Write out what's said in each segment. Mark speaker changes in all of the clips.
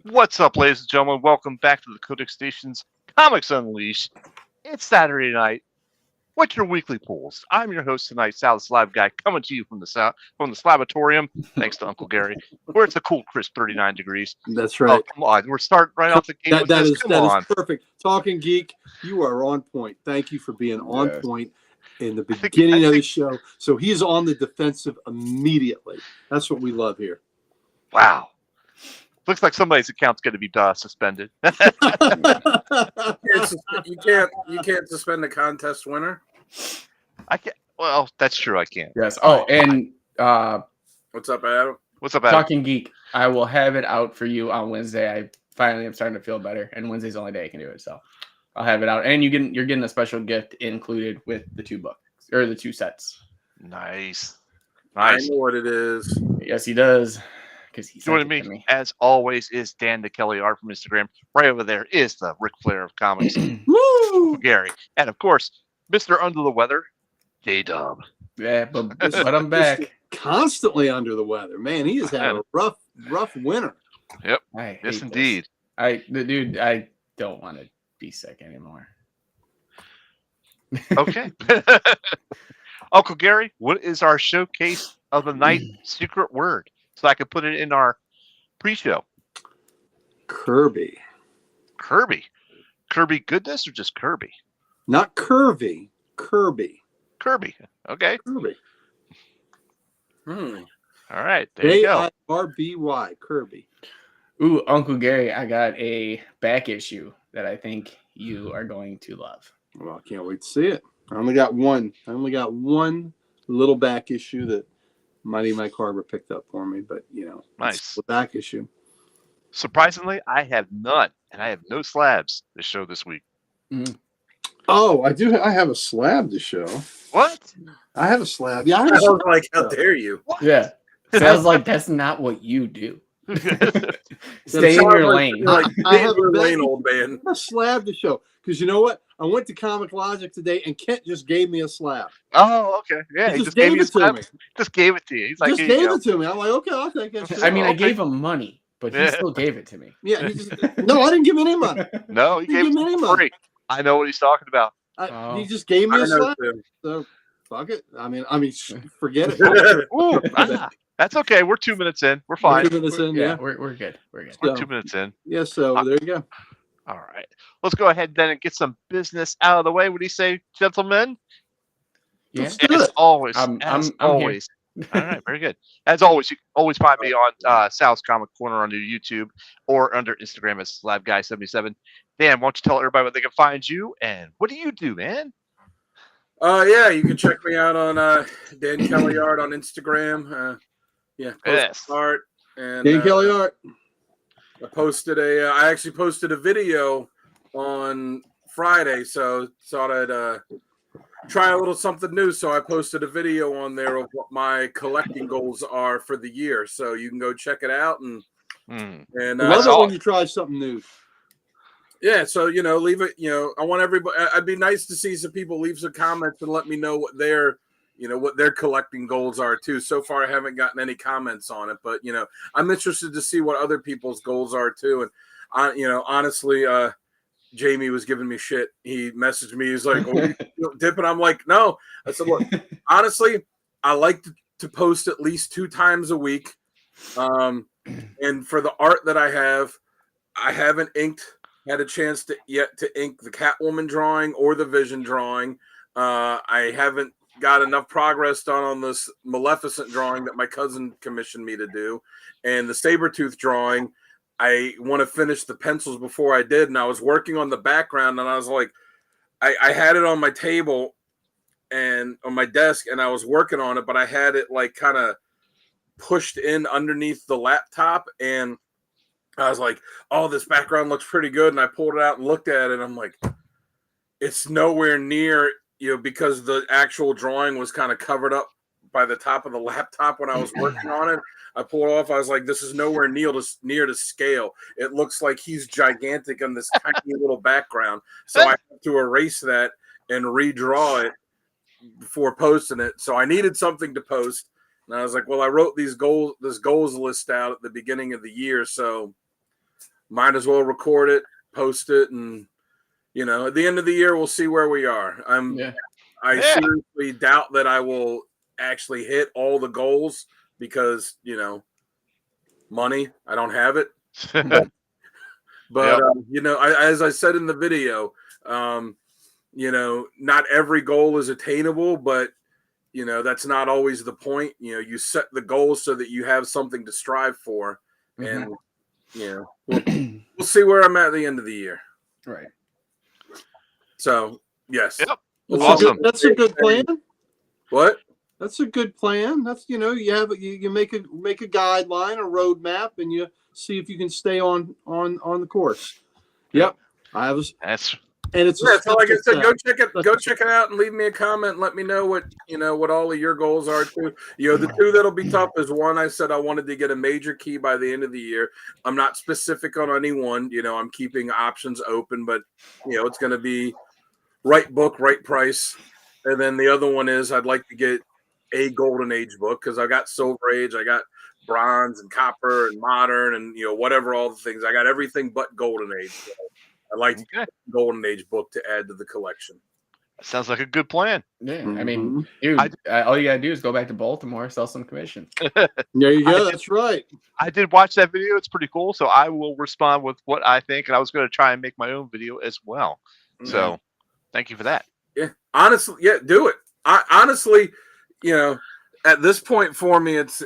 Speaker 1: What's up, ladies and gentlemen? Welcome back to the Codex Station's Comics Unleashed. It's Saturday night. What's your weekly pools? I'm your host tonight, Sal the Slab Guy, coming to you from the Slabatorium. Thanks to Uncle Gary, where it's a cool, crisp 39 degrees.
Speaker 2: That's
Speaker 1: Oh,
Speaker 2: right.
Speaker 1: come on. We're starting right off the gate with this. Come on.
Speaker 2: Is perfect. Talking Geek, you are on point. Thank you for being on point in the beginning of the show. So he's on the defensive immediately. That's what we love here.
Speaker 1: Wow. Looks like somebody's account's going to be suspended.
Speaker 3: You can't suspend a contest winner.
Speaker 1: I can't. Well, that's true. I can't.
Speaker 4: Yes. Oh, and
Speaker 3: What's up, Adam?
Speaker 1: What's up, Adam?
Speaker 4: Talking Geek, I will have it out for you on Wednesday. I finally am starting to feel better, and Wednesday's the only day I can do it, so I'll have it out. And you're getting a special gift included with the 2 books or the 2 sets.
Speaker 1: Nice.
Speaker 3: I know what it is.
Speaker 4: Yes, he does.
Speaker 1: Joining me, as always, is Dan the Kelly Art from Instagram. Right over there is the Ric Flair of comics,
Speaker 2: Woo!
Speaker 1: Gary, and of course, Mr. Under the Weather, J-Dub.
Speaker 4: Yeah, but I'm back.
Speaker 2: Constantly under the weather, man. He has had a rough winter.
Speaker 1: Yep. Yes, indeed.
Speaker 4: Dude, I don't want to be sick anymore.
Speaker 1: Okay. Uncle Gary, what is our showcase of the night secret word? So I could put it in our pre-show.
Speaker 2: Kirby.
Speaker 1: Kirby goodness or just Kirby?
Speaker 2: Not curvy. Kirby.
Speaker 1: Okay.
Speaker 2: Kirby.
Speaker 1: All right. There you go.
Speaker 2: Kirby. Kirby.
Speaker 4: Ooh, Uncle Gary, I got a back issue that I think you are going to love.
Speaker 2: Well, I can't wait to see it. I only got one little back issue that Mighty Mike Harbor picked up for me, but
Speaker 1: nice.
Speaker 2: The back issue.
Speaker 1: Surprisingly, I have none, and I have no slabs to show this week.
Speaker 4: Mm-hmm.
Speaker 2: Oh, I do. I have a slab to show.
Speaker 1: What?
Speaker 2: I have a slab. Yeah,
Speaker 3: I was like, how dare you?
Speaker 1: What?
Speaker 4: Yeah, sounds like that's not what you do. Stay in your lane.
Speaker 2: I have
Speaker 3: a lane, old man.
Speaker 2: A slab to show because you know what? I went to Comic Logic today, and Kent just gave me a slab.
Speaker 1: Oh, okay. Yeah,
Speaker 2: he just gave it to me.
Speaker 1: Just gave it to you. He's like,
Speaker 2: just gave it to me. I'm like, okay, I'll take it.
Speaker 4: I mean, I gave him money, but he still gave it to me.
Speaker 2: Yeah, no, I didn't give him any money.
Speaker 1: No, he gave it to me for free. I know what he's talking about.
Speaker 2: He just gave me a slab. So fuck it. I mean, forget it.
Speaker 1: Ooh, that's okay. We're 2 minutes in. We're fine.
Speaker 2: 2 minutes in. Yeah,
Speaker 4: we're good. We're good.
Speaker 1: We're 2 minutes in.
Speaker 2: Yeah. So there you go.
Speaker 1: All right. Let's go ahead then and get some business out of the way. What do you say, gentlemen?
Speaker 4: Yeah.
Speaker 1: As always.
Speaker 4: I'm
Speaker 1: always. All right. Very good. As always, you can always find me on Sal's Comic Corner on YouTube or under Instagram as SlabGuy77. Dan, why don't you tell everybody where they can find you and what do you do, man?
Speaker 3: Yeah, you can check me out on Dan Kelly Art on Instagram. Art and
Speaker 2: Dan Kelly Art.
Speaker 3: I actually posted a video on Friday, so thought I'd try a little something new. So I posted a video on there of what my collecting goals are for the year. So you can go check it out and
Speaker 2: love it when you try something new.
Speaker 3: Yeah, so leave it. I want everybody. I'd be nice to see some people leave some comments and let me know what their collecting goals are too. So far, I haven't gotten any comments on it, but I'm interested to see what other people's goals are too. And honestly, Jamie was giving me shit. He messaged me. He's like, "Oh, you dipping?" I'm like, "No." I said, "Look, honestly, I like to post at least 2 times a week. And for the art that I haven't had a chance to ink the Catwoman drawing or the Vision drawing. I haven't got enough progress done on this Maleficent drawing that my cousin commissioned me to do, and the Sabretooth drawing. I want to finish the pencils before I did, and I was working on the background, and I was like, I had it on my table and on my desk, and I was working on it, but I had it like kind of pushed in underneath the laptop, and I was like, oh, this background looks pretty good, and I pulled it out and looked at it, and I'm like, it's nowhere near, because the actual drawing was kind of covered up by the top of the laptop when I was working on it. I pulled it off. I was like, this is nowhere near to scale. It looks like he's gigantic in this tiny little background. So I had to erase that and redraw it before posting it. So I needed something to post. And I was like, well, I wrote this goals list out at the beginning of the year. So might as well record it, post it, and at the end of the year, we'll see where we are. I seriously doubt that I will actually hit all the goals because money. I don't have it. But as I said in the video, not every goal is attainable, but that's not always the point. You set the goals so that you have something to strive for, and we'll see where I'm at the end of the year.
Speaker 4: Right.
Speaker 3: So yes,
Speaker 1: Yep.
Speaker 2: Awesome. That's a good plan.
Speaker 3: What?
Speaker 2: That's a good plan. That's you make a guideline, a roadmap, and you see if you can stay on the course. Yep.
Speaker 3: So like I said, go check it out and leave me a comment and let me know what all of your goals are too. The two that'll be tough is one, I said I wanted to get a major key by the end of the year. I'm not specific on any one, I'm keeping options open, but it's gonna be right book, right price. And then the other one is I'd like to get a golden age book because I got silver age, I got bronze and copper and modern and whatever, all the things. I got everything but golden age. So I'd like to get a golden age book to add to the collection.
Speaker 1: That sounds like a good plan.
Speaker 4: Yeah, I mean, dude, all you gotta do is go back to Baltimore, sell some commission.
Speaker 2: There you go. That's right.
Speaker 1: I did watch that video. It's pretty cool. So I will respond with what I think, and I was going to try and make my own video as well. So thank you for that.
Speaker 3: Yeah, honestly, do it. I honestly, at this point for me, it's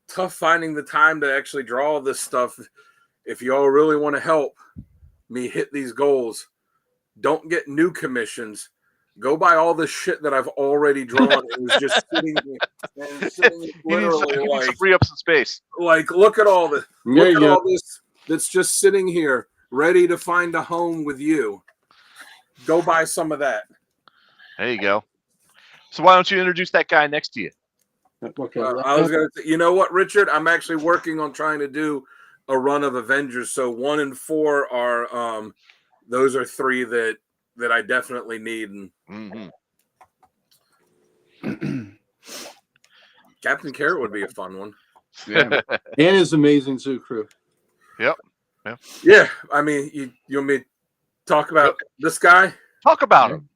Speaker 3: tough finding the time to actually draw this stuff. If you all really want to help me hit these goals, don't get new commissions. Go buy all the shit that I've already drawn. It was just sitting literally
Speaker 1: to free up some space.
Speaker 3: Like, look at all this. Look at all this that's just sitting here, ready to find a home with you. Go buy some of that.
Speaker 1: There you go. So why don't you introduce that guy next to you?
Speaker 2: Okay.
Speaker 3: I was going to. You know what, Richard? I'm actually working on trying to do a run of Avengers. So 1 and 4 are those are 3 that I definitely need. And Captain Carrot would be a fun one.
Speaker 4: Yeah.
Speaker 2: And his amazing zoo crew.
Speaker 1: Yep.
Speaker 3: Yeah. I mean, you want me to talk about this guy?
Speaker 1: Talk about him.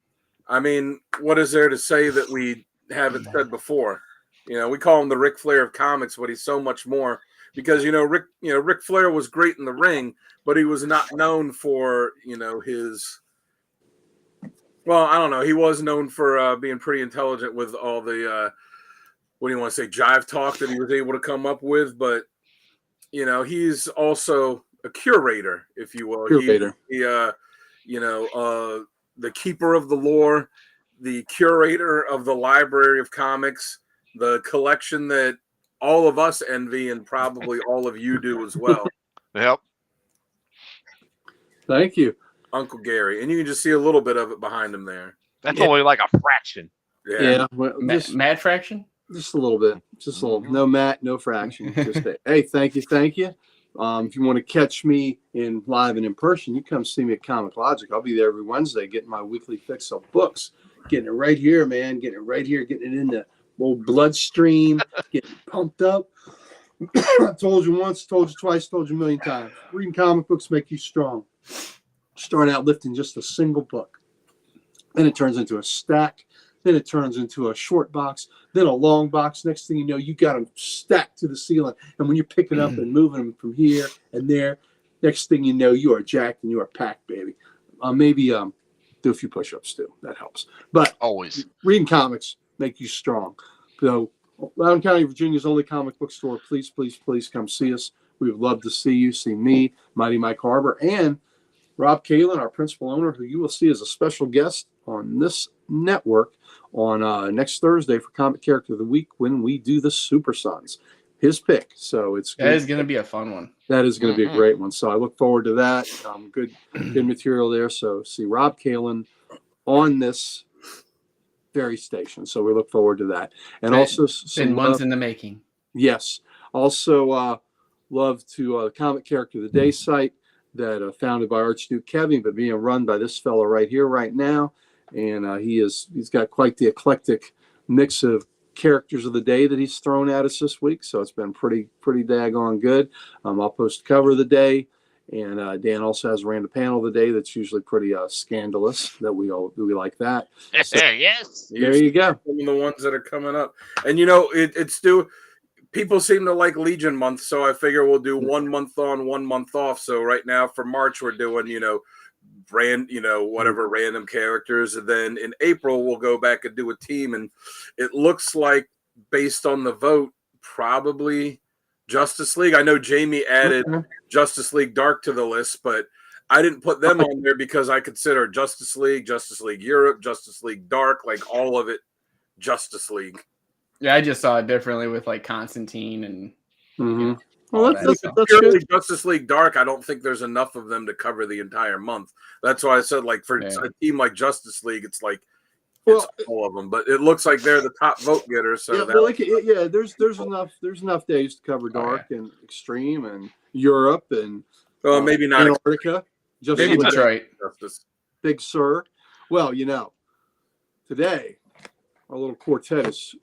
Speaker 3: I mean, what is there to say that we haven't said before? We call him the Ric Flair of comics, but he's so much more. Because Ric Flair was great in the ring, but he was not known for his. Well, I don't know. He was known for being pretty intelligent with all the what do you want to say, jive talk that he was able to come up with. But he's also a curator, if you will.
Speaker 2: Curator.
Speaker 3: The keeper of the lore, the curator of the library of comics, the collection that all of us envy and probably all of you do as well.
Speaker 1: Yep.
Speaker 2: Thank you,
Speaker 3: Uncle Gary. And you can just see a little bit of it behind him there.
Speaker 1: That's only like a fraction.
Speaker 2: Yeah. Well,
Speaker 4: Mad fraction?
Speaker 2: Just a little bit. Just a little. No Matt, no fraction. Just hey, thank you. If you want to catch me live and in person, you come see me at Comic Logic. I'll be there every Wednesday getting my weekly fix of books. Getting it right here, man. Getting it in the old bloodstream, getting pumped up. I told you once, told you twice, told you a million times. Reading comic books make you strong. Start out lifting just a single book. Then it turns into a stack. Then it turns into a short box. Then a long box. Next thing you know, you got them stacked to the ceiling. And when you're picking up and moving them from here and there, next thing you know, you are jacked and you are packed, baby. Maybe do a few push-ups too. That helps. But
Speaker 1: always
Speaker 2: reading comics make you strong. So Loudoun County, Virginia's only comic book store. Please, please, please come see us. We would love to see you, see me, Mighty Mike Harbor, and Rob Kalin, our principal owner, who you will see as a special guest on this network on next Thursday for Comic Character of the Week when we do the Super Sons. His pick. So that
Speaker 4: is going to be a fun one.
Speaker 2: That is going to be a great one. So I look forward to that. Good material there. So see Rob Kalin on this very station. So we look forward to that. And also some
Speaker 4: months in the making.
Speaker 2: Yes. Also love to Comic Character of the Day site that founded by Archduke Kevin, but being run by this fellow right here, right now. And he's got quite the eclectic mix of characters of the day that he's thrown at us this week. So it's been pretty daggone good. I'll post the cover of the day And Dan also has ran the panel of the day that's usually pretty scandalous. That we like that. So,
Speaker 1: Yes.
Speaker 2: there you go.
Speaker 3: Some of the ones that are coming up, and it's still people seem to like Legion month, so I figure we'll do 1 month on, 1 month off. So right now for March we're doing whatever random characters, and then in April we'll go back and do a team, and it looks like based on the vote probably Justice League. I know Jamie added Justice League Dark to the list, but I didn't put them on there because I consider Justice League Europe, Justice League Dark, like all of it Justice League.
Speaker 4: Yeah, I just saw it differently with like Constantine and
Speaker 2: Well, that's
Speaker 3: purely
Speaker 2: good.
Speaker 3: Justice League Dark. I don't think there's enough of them to cover the entire month. That's why I said, like, for a team like Justice League, it's like it's all of them. But it looks like they're the top vote getters. So
Speaker 2: there's enough days to cover Dark and Extreme and Europe and
Speaker 3: maybe not
Speaker 2: Antarctica.
Speaker 4: Maybe Detroit.
Speaker 2: Big Sur. Well, today our little quartet is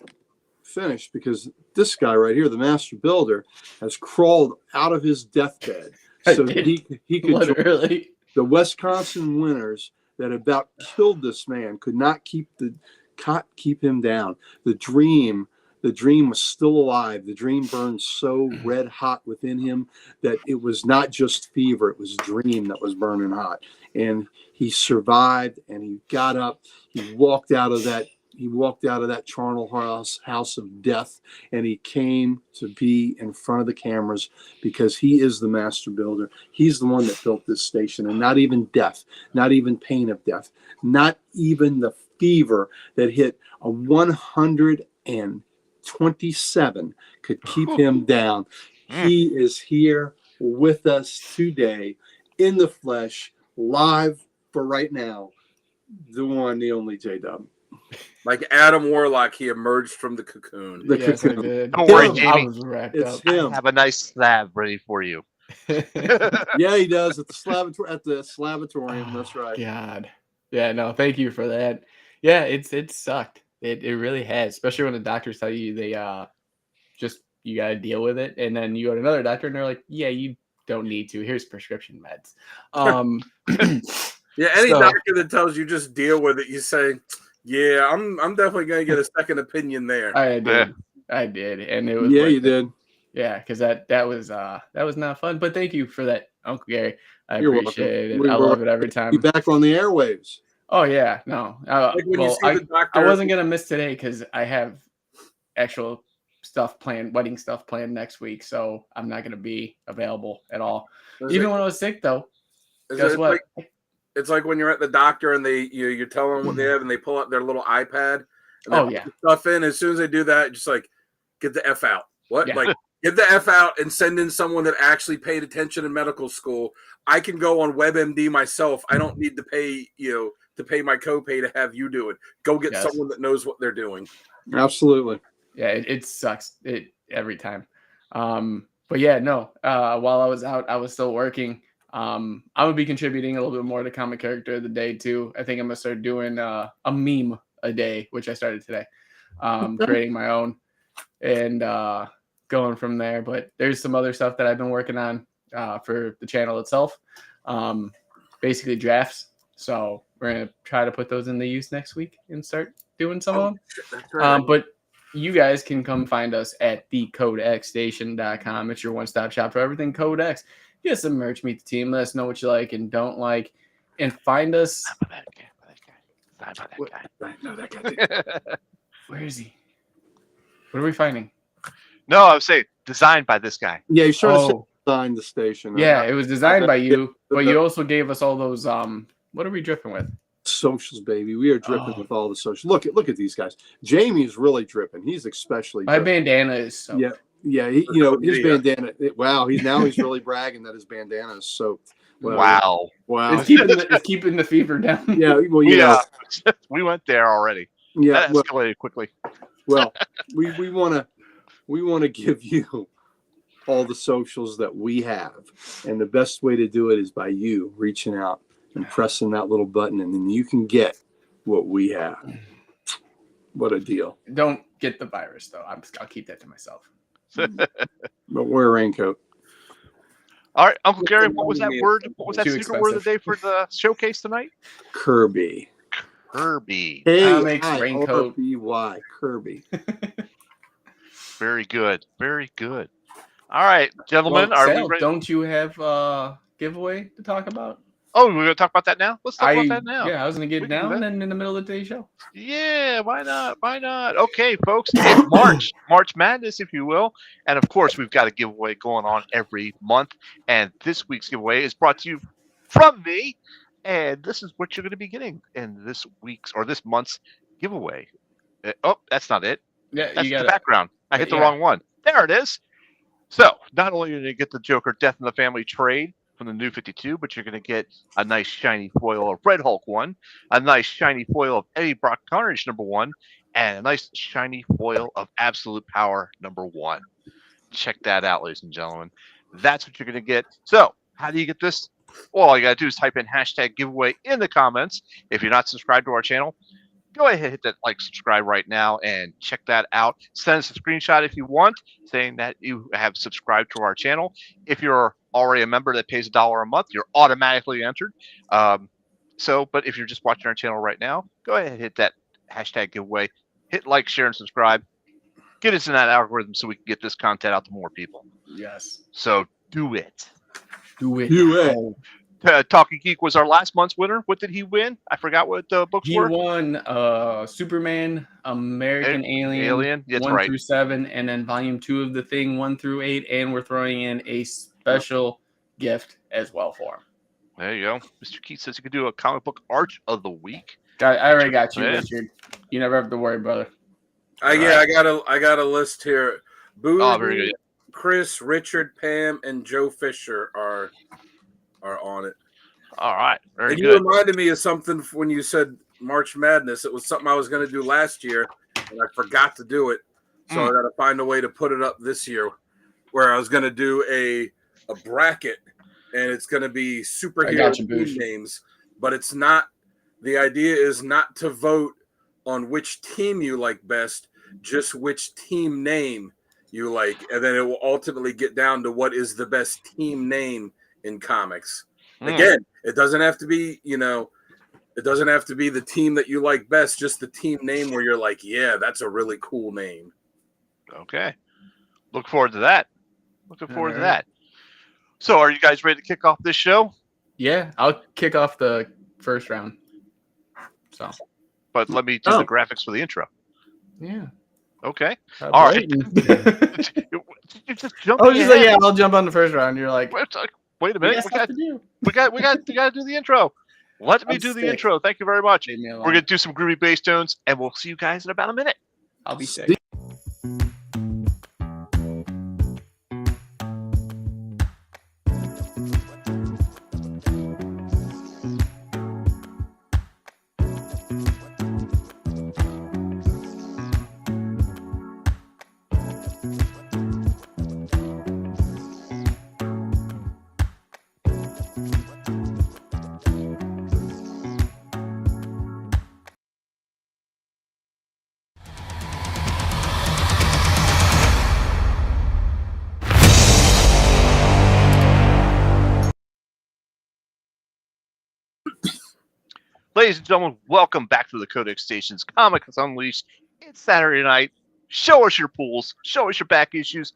Speaker 2: finished because this guy right here, the Master Builder, has crawled out of his deathbed so that he could
Speaker 4: literally.
Speaker 2: The Wisconsin winners that about killed this man could not keep him down. The dream was still alive. The dream burned so red hot within him that it was not just fever, it was dream that was burning hot. And he survived, and he got up. He walked out of that charnel house of death, and he came to be in front of the cameras because he is the Master Builder. He's the one that built this station, and not even death, not even pain of death, not even the fever that hit a 127 could keep him down. He is here with us today in the flesh, live for right now, the one, the only J-Dub.
Speaker 3: Like Adam Warlock, he emerged from the cocoon.
Speaker 4: Yes, I did.
Speaker 1: Don't worry, Jamie.
Speaker 4: I was wrapped
Speaker 2: It's
Speaker 4: up.
Speaker 2: him.
Speaker 1: I have a nice slab ready for you.
Speaker 2: Yeah, he does at the Slavatorium. That's right.
Speaker 4: God. Yeah, no, thank you for that. Yeah, it sucked. It really has, especially when the doctors tell you they you got to deal with it, and then you go to another doctor and they're like, yeah, you don't need to. Here's prescription meds.
Speaker 3: Yeah, any doctor that tells you just deal with it, you say, yeah, I'm definitely gonna get a second opinion there.
Speaker 4: I did, and it was
Speaker 2: you did.
Speaker 4: Yeah, because that was not fun. But thank you for that, Uncle Gary.
Speaker 2: You're
Speaker 4: appreciate
Speaker 2: welcome.
Speaker 4: it. I love it every time.
Speaker 2: Be back on the airwaves.
Speaker 4: Oh yeah, no.
Speaker 3: Like when you see the doctor,
Speaker 4: I wasn't gonna miss today because I have actual stuff planned, wedding stuff planned next week, so I'm not gonna be available at all. Even when I was sick, though. Guess what?
Speaker 3: It's like when you're at the doctor and you're telling them what they have, and they pull out their little iPad and they put stuff in. As soon as they do that, just like get the F out. What?
Speaker 4: Yeah.
Speaker 3: Like get the F out and send in someone that actually paid attention in medical school. I can go on WebMD myself. I don't need to pay to pay my copay to have you do it. Go get someone that knows what they're doing.
Speaker 2: Absolutely.
Speaker 4: Yeah, it sucks every time. But yeah, no. While I was out, I was still working. I'm gonna be contributing a little bit more to Comic Character of the Day too. I think I'm gonna start doing a meme a day, which I started today. Creating my own and going from there. But there's some other stuff that I've been working on for the channel itself. Basically drafts. So we're gonna try to put those into use next week and start doing some of them.
Speaker 3: That's right.
Speaker 4: But you guys can come find us at thecodexstation.com. It's your one-stop shop for everything Codex. Get some merch, meet the team, let us know what you like and don't like, and find us. Where is he? What are we finding?
Speaker 1: No, I was saying designed by this guy.
Speaker 2: Yeah, he's trying to design the station.
Speaker 4: Yeah, it was designed by you, but you also gave us all those. What are we dripping with?
Speaker 2: Socials, baby. We are dripping with all the socials. Look at these guys. Jamie's really dripping. He's especially.
Speaker 4: My bandana is soaked.
Speaker 2: Yeah. His bandana. Wow, he's really bragging that his bandana is soaked.
Speaker 1: Well,
Speaker 2: wow.
Speaker 4: It's keeping the fever down.
Speaker 2: Yeah. Well,
Speaker 1: we went there already.
Speaker 2: Yeah.
Speaker 1: That escalated quickly.
Speaker 2: Well, we want to give you all the socials that we have, and the best way to do it is by you reaching out and pressing that little button, and then you can get what we have. What a deal.
Speaker 4: Don't get the virus, though. I'll keep that to myself.
Speaker 2: But wear a raincoat.
Speaker 1: All right, Uncle Gary, what was that word? What was that
Speaker 4: Too
Speaker 1: secret word of the
Speaker 4: expensive.
Speaker 1: day for the showcase tonight?
Speaker 2: Kirby.
Speaker 1: Kirby.
Speaker 4: Comics, raincoat.
Speaker 2: Kirby. Kirby.
Speaker 1: Very good. Very good. All right, gentlemen,
Speaker 4: Well,
Speaker 1: are we
Speaker 4: Sal,
Speaker 1: ready?
Speaker 4: don't you have a giveaway to talk about?
Speaker 1: Oh, we're going to talk about that now? Let's talk about that now.
Speaker 4: Yeah, I was gonna get
Speaker 1: We
Speaker 4: it
Speaker 1: can do
Speaker 4: now
Speaker 1: that.
Speaker 4: and then in the middle of today's show.
Speaker 1: Yeah, why not? Why not? Okay, folks, it's March Madness, if you will. And of course, we've got a giveaway going on every month. And this week's giveaway is brought to you from me. And this is what you're going to be getting in this week's or this month's giveaway. Oh, that's not it.
Speaker 4: Yeah,
Speaker 1: That's
Speaker 4: you got
Speaker 1: the background. I hit the
Speaker 4: yeah.
Speaker 1: wrong one. There it is. So not only are you going to get the Joker Death in the Family trade from the New 52, but you're going to get a nice shiny foil of Red Hulk 1, a nice shiny foil of Eddie Brock Carnage #1, and a nice shiny foil of Absolute Power #1. Check that out, ladies and gentlemen. That's what you're going to get. So how do you get this? Well, all you got to do is type in hashtag giveaway in the comments. If you're not subscribed to our channel, go ahead, hit that like, subscribe right now, and check that out. Send us a screenshot if you want, saying that you have subscribed to our channel. If you're already a member that pays $1 a month, you're automatically entered. But if you're just watching our channel right now, go ahead and hit that hashtag giveaway. Hit like, share, and subscribe. Get us in that algorithm so we can get this content out to more people.
Speaker 4: Yes.
Speaker 1: So do it.
Speaker 4: Do it.
Speaker 2: Do it.
Speaker 1: Talking Geek was our last month's winner. What did he win? I forgot what the books
Speaker 4: He
Speaker 1: were.
Speaker 4: won Superman, American Alien,
Speaker 1: That's
Speaker 4: 1
Speaker 1: right.
Speaker 4: through 7, and then Volume 2 of the Thing 1 through 8, and we're throwing in a special gift as well for him.
Speaker 1: There you go. Mr. Keith says you could do a comic book arch of the week.
Speaker 4: I already got you,
Speaker 1: Yeah.
Speaker 4: Richard. You never have to worry, brother.
Speaker 3: Yeah, I got a list here. Boo,
Speaker 1: Oh, very good.
Speaker 3: Chris, Richard, Pam, and Joe Fisher are on it.
Speaker 1: All right. Very
Speaker 3: And
Speaker 1: good.
Speaker 3: you reminded me of something when you said March Madness. It was something I was going to do last year, and I forgot to do it. So I got to find a way to put it up this year, where I was going to do a bracket, and it's going to be superhero team names. But it's not. The idea is not to vote on which team you like best, just which team name you like, and then it will ultimately get down to what is the best team name in comics. Again, it doesn't have to be, it doesn't have to be the team that you like best, just the team name where you're like, yeah, that's a really cool name.
Speaker 1: Okay. Look forward to that. Looking forward to that. So are you guys ready to kick off this show?
Speaker 4: Yeah, I'll kick off the first round. So,
Speaker 1: but let me do the graphics for the intro.
Speaker 4: Yeah.
Speaker 1: Okay. All right.
Speaker 4: You just jumping. I was just like, yeah, I'll jump on the first round. You're like,
Speaker 1: wait a minute. We got to do the intro. Let me do the intro. Thank you very much. We're gonna do some groovy bass tones, and we'll see you guys in about a minute.
Speaker 4: I'll be sick.
Speaker 1: Ladies and gentlemen, welcome back to the Codex Station's Comics Unleashed. It's Saturday night. Show us your pools. Show us your back issues.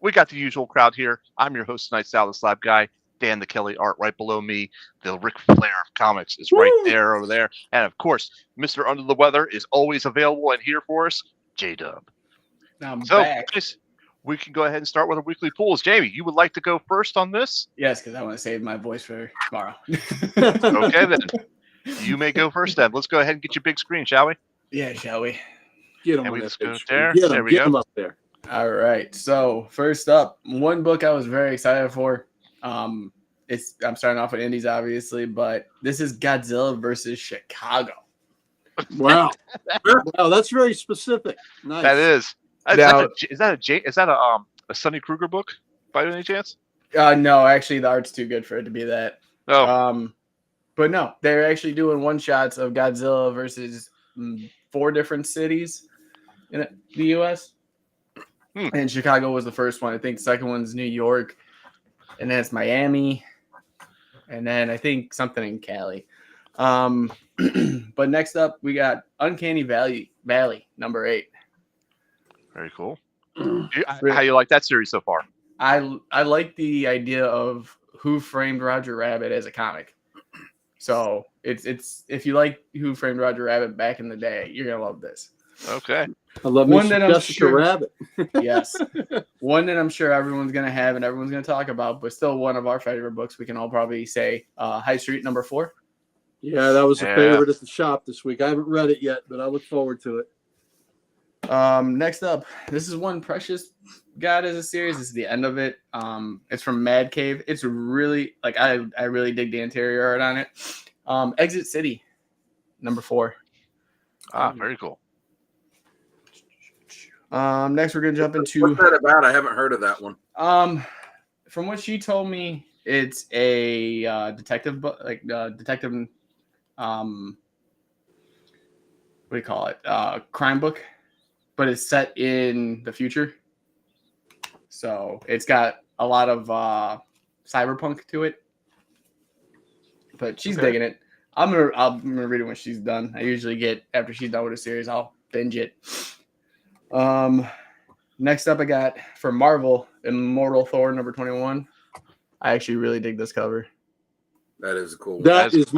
Speaker 1: We got the usual crowd here. I'm your host tonight, Sal the Slab Guy. Dan the Kelly art right below me. The Ric Flair of comics is right there over there. And of course, Mr. Under the Weather is always available and here for us, J-Dub. So, guys, we can go ahead and start with our weekly pools. Jamie, you would like to go first on this?
Speaker 4: Yes, because I want to save my voice for tomorrow.
Speaker 1: Okay, then. You may go first, then. Let's go ahead and get your big screen, shall we?
Speaker 4: Yeah, shall we?
Speaker 2: Get them
Speaker 1: and
Speaker 2: on
Speaker 1: we
Speaker 2: that
Speaker 1: just go
Speaker 2: big
Speaker 1: there.
Speaker 2: Get
Speaker 1: there
Speaker 2: them,
Speaker 1: we
Speaker 2: get
Speaker 1: go.
Speaker 2: them up there.
Speaker 4: All right. So first up, one book I was very excited for. I'm starting off with indies, obviously, but this is Godzilla versus Chicago.
Speaker 2: Wow, wow, that's very specific. Nice.
Speaker 1: That is. Is that a Sonny Kruger book by any chance?
Speaker 4: No, actually, the art's too good for it to be that.
Speaker 1: Oh.
Speaker 4: But no, they're actually doing one shots of Godzilla versus 4 different cities in the U.S. And Chicago was the first one. I think the second one's New York. and then it's Miami, and then I think something in Cali. But next up, we got Uncanny Valley number 8.
Speaker 1: Very cool. How you like that series so far?
Speaker 4: I like the idea of Who Framed Roger Rabbit as a comic. So it's if you like Who Framed Roger Rabbit back in the day, you're gonna love this.
Speaker 1: Okay.
Speaker 2: I love
Speaker 4: One
Speaker 2: me
Speaker 4: that
Speaker 2: some
Speaker 4: I'm
Speaker 2: Jessica
Speaker 4: sure-
Speaker 2: Rabbit.
Speaker 4: Yes. One that I'm sure everyone's gonna have and everyone's gonna talk about, but still one of our favorite books. We can all probably say High Street number 4.
Speaker 2: Yeah, that was a
Speaker 1: Yeah.
Speaker 2: favorite at the shop this week. I haven't read it yet, but I look forward to it.
Speaker 4: Next up, this is one Precious got as a series. This is the end of it. It's from Mad Cave. It's really like I really dig the interior art on it. Exit City, number 4.
Speaker 1: Very cool.
Speaker 4: Next we're gonna jump into
Speaker 3: What's that about? I haven't heard of that one.
Speaker 4: From what she told me, it's a detective book, detective what do you call it? Crime book, but it's set in the future. So it's got a lot of cyberpunk to it. But she's digging it. I'm gonna read it when she's done. I usually get after she's done with a series, I'll binge it. Next up I got for Marvel, Immortal Thor number 21. I actually really dig this cover.
Speaker 3: That is a cool one.
Speaker 2: That is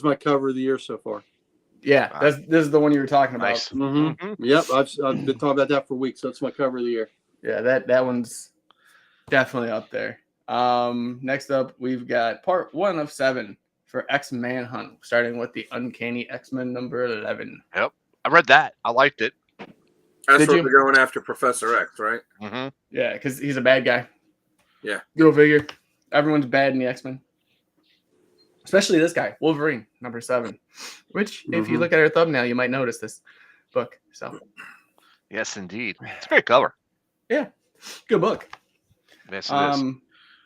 Speaker 2: my cover of the year so far.
Speaker 4: Yeah, this is the one you were talking about.
Speaker 1: Nice.
Speaker 2: Mm-hmm. Yep, I've been talking about that for weeks. That's my cover of the year.
Speaker 4: Yeah, that one's definitely up there. Next up, we've got part 1 of 7 for X-Manhunt, starting with the Uncanny X-Men number 11.
Speaker 1: Yep. I read that. I liked it.
Speaker 3: That's
Speaker 4: Did
Speaker 3: what
Speaker 4: you?
Speaker 3: they're going after Professor X, right?
Speaker 1: Mm-hmm.
Speaker 4: Yeah, because he's a bad guy.
Speaker 3: Yeah.
Speaker 4: Go figure. Everyone's bad in the X-Men. Especially this guy, Wolverine, number 7. Which, if you
Speaker 2: Mhm.
Speaker 4: look at our thumbnail, you might notice this book. So,
Speaker 1: Yes, indeed. It's a great cover.
Speaker 4: good book.
Speaker 1: Yes, it is.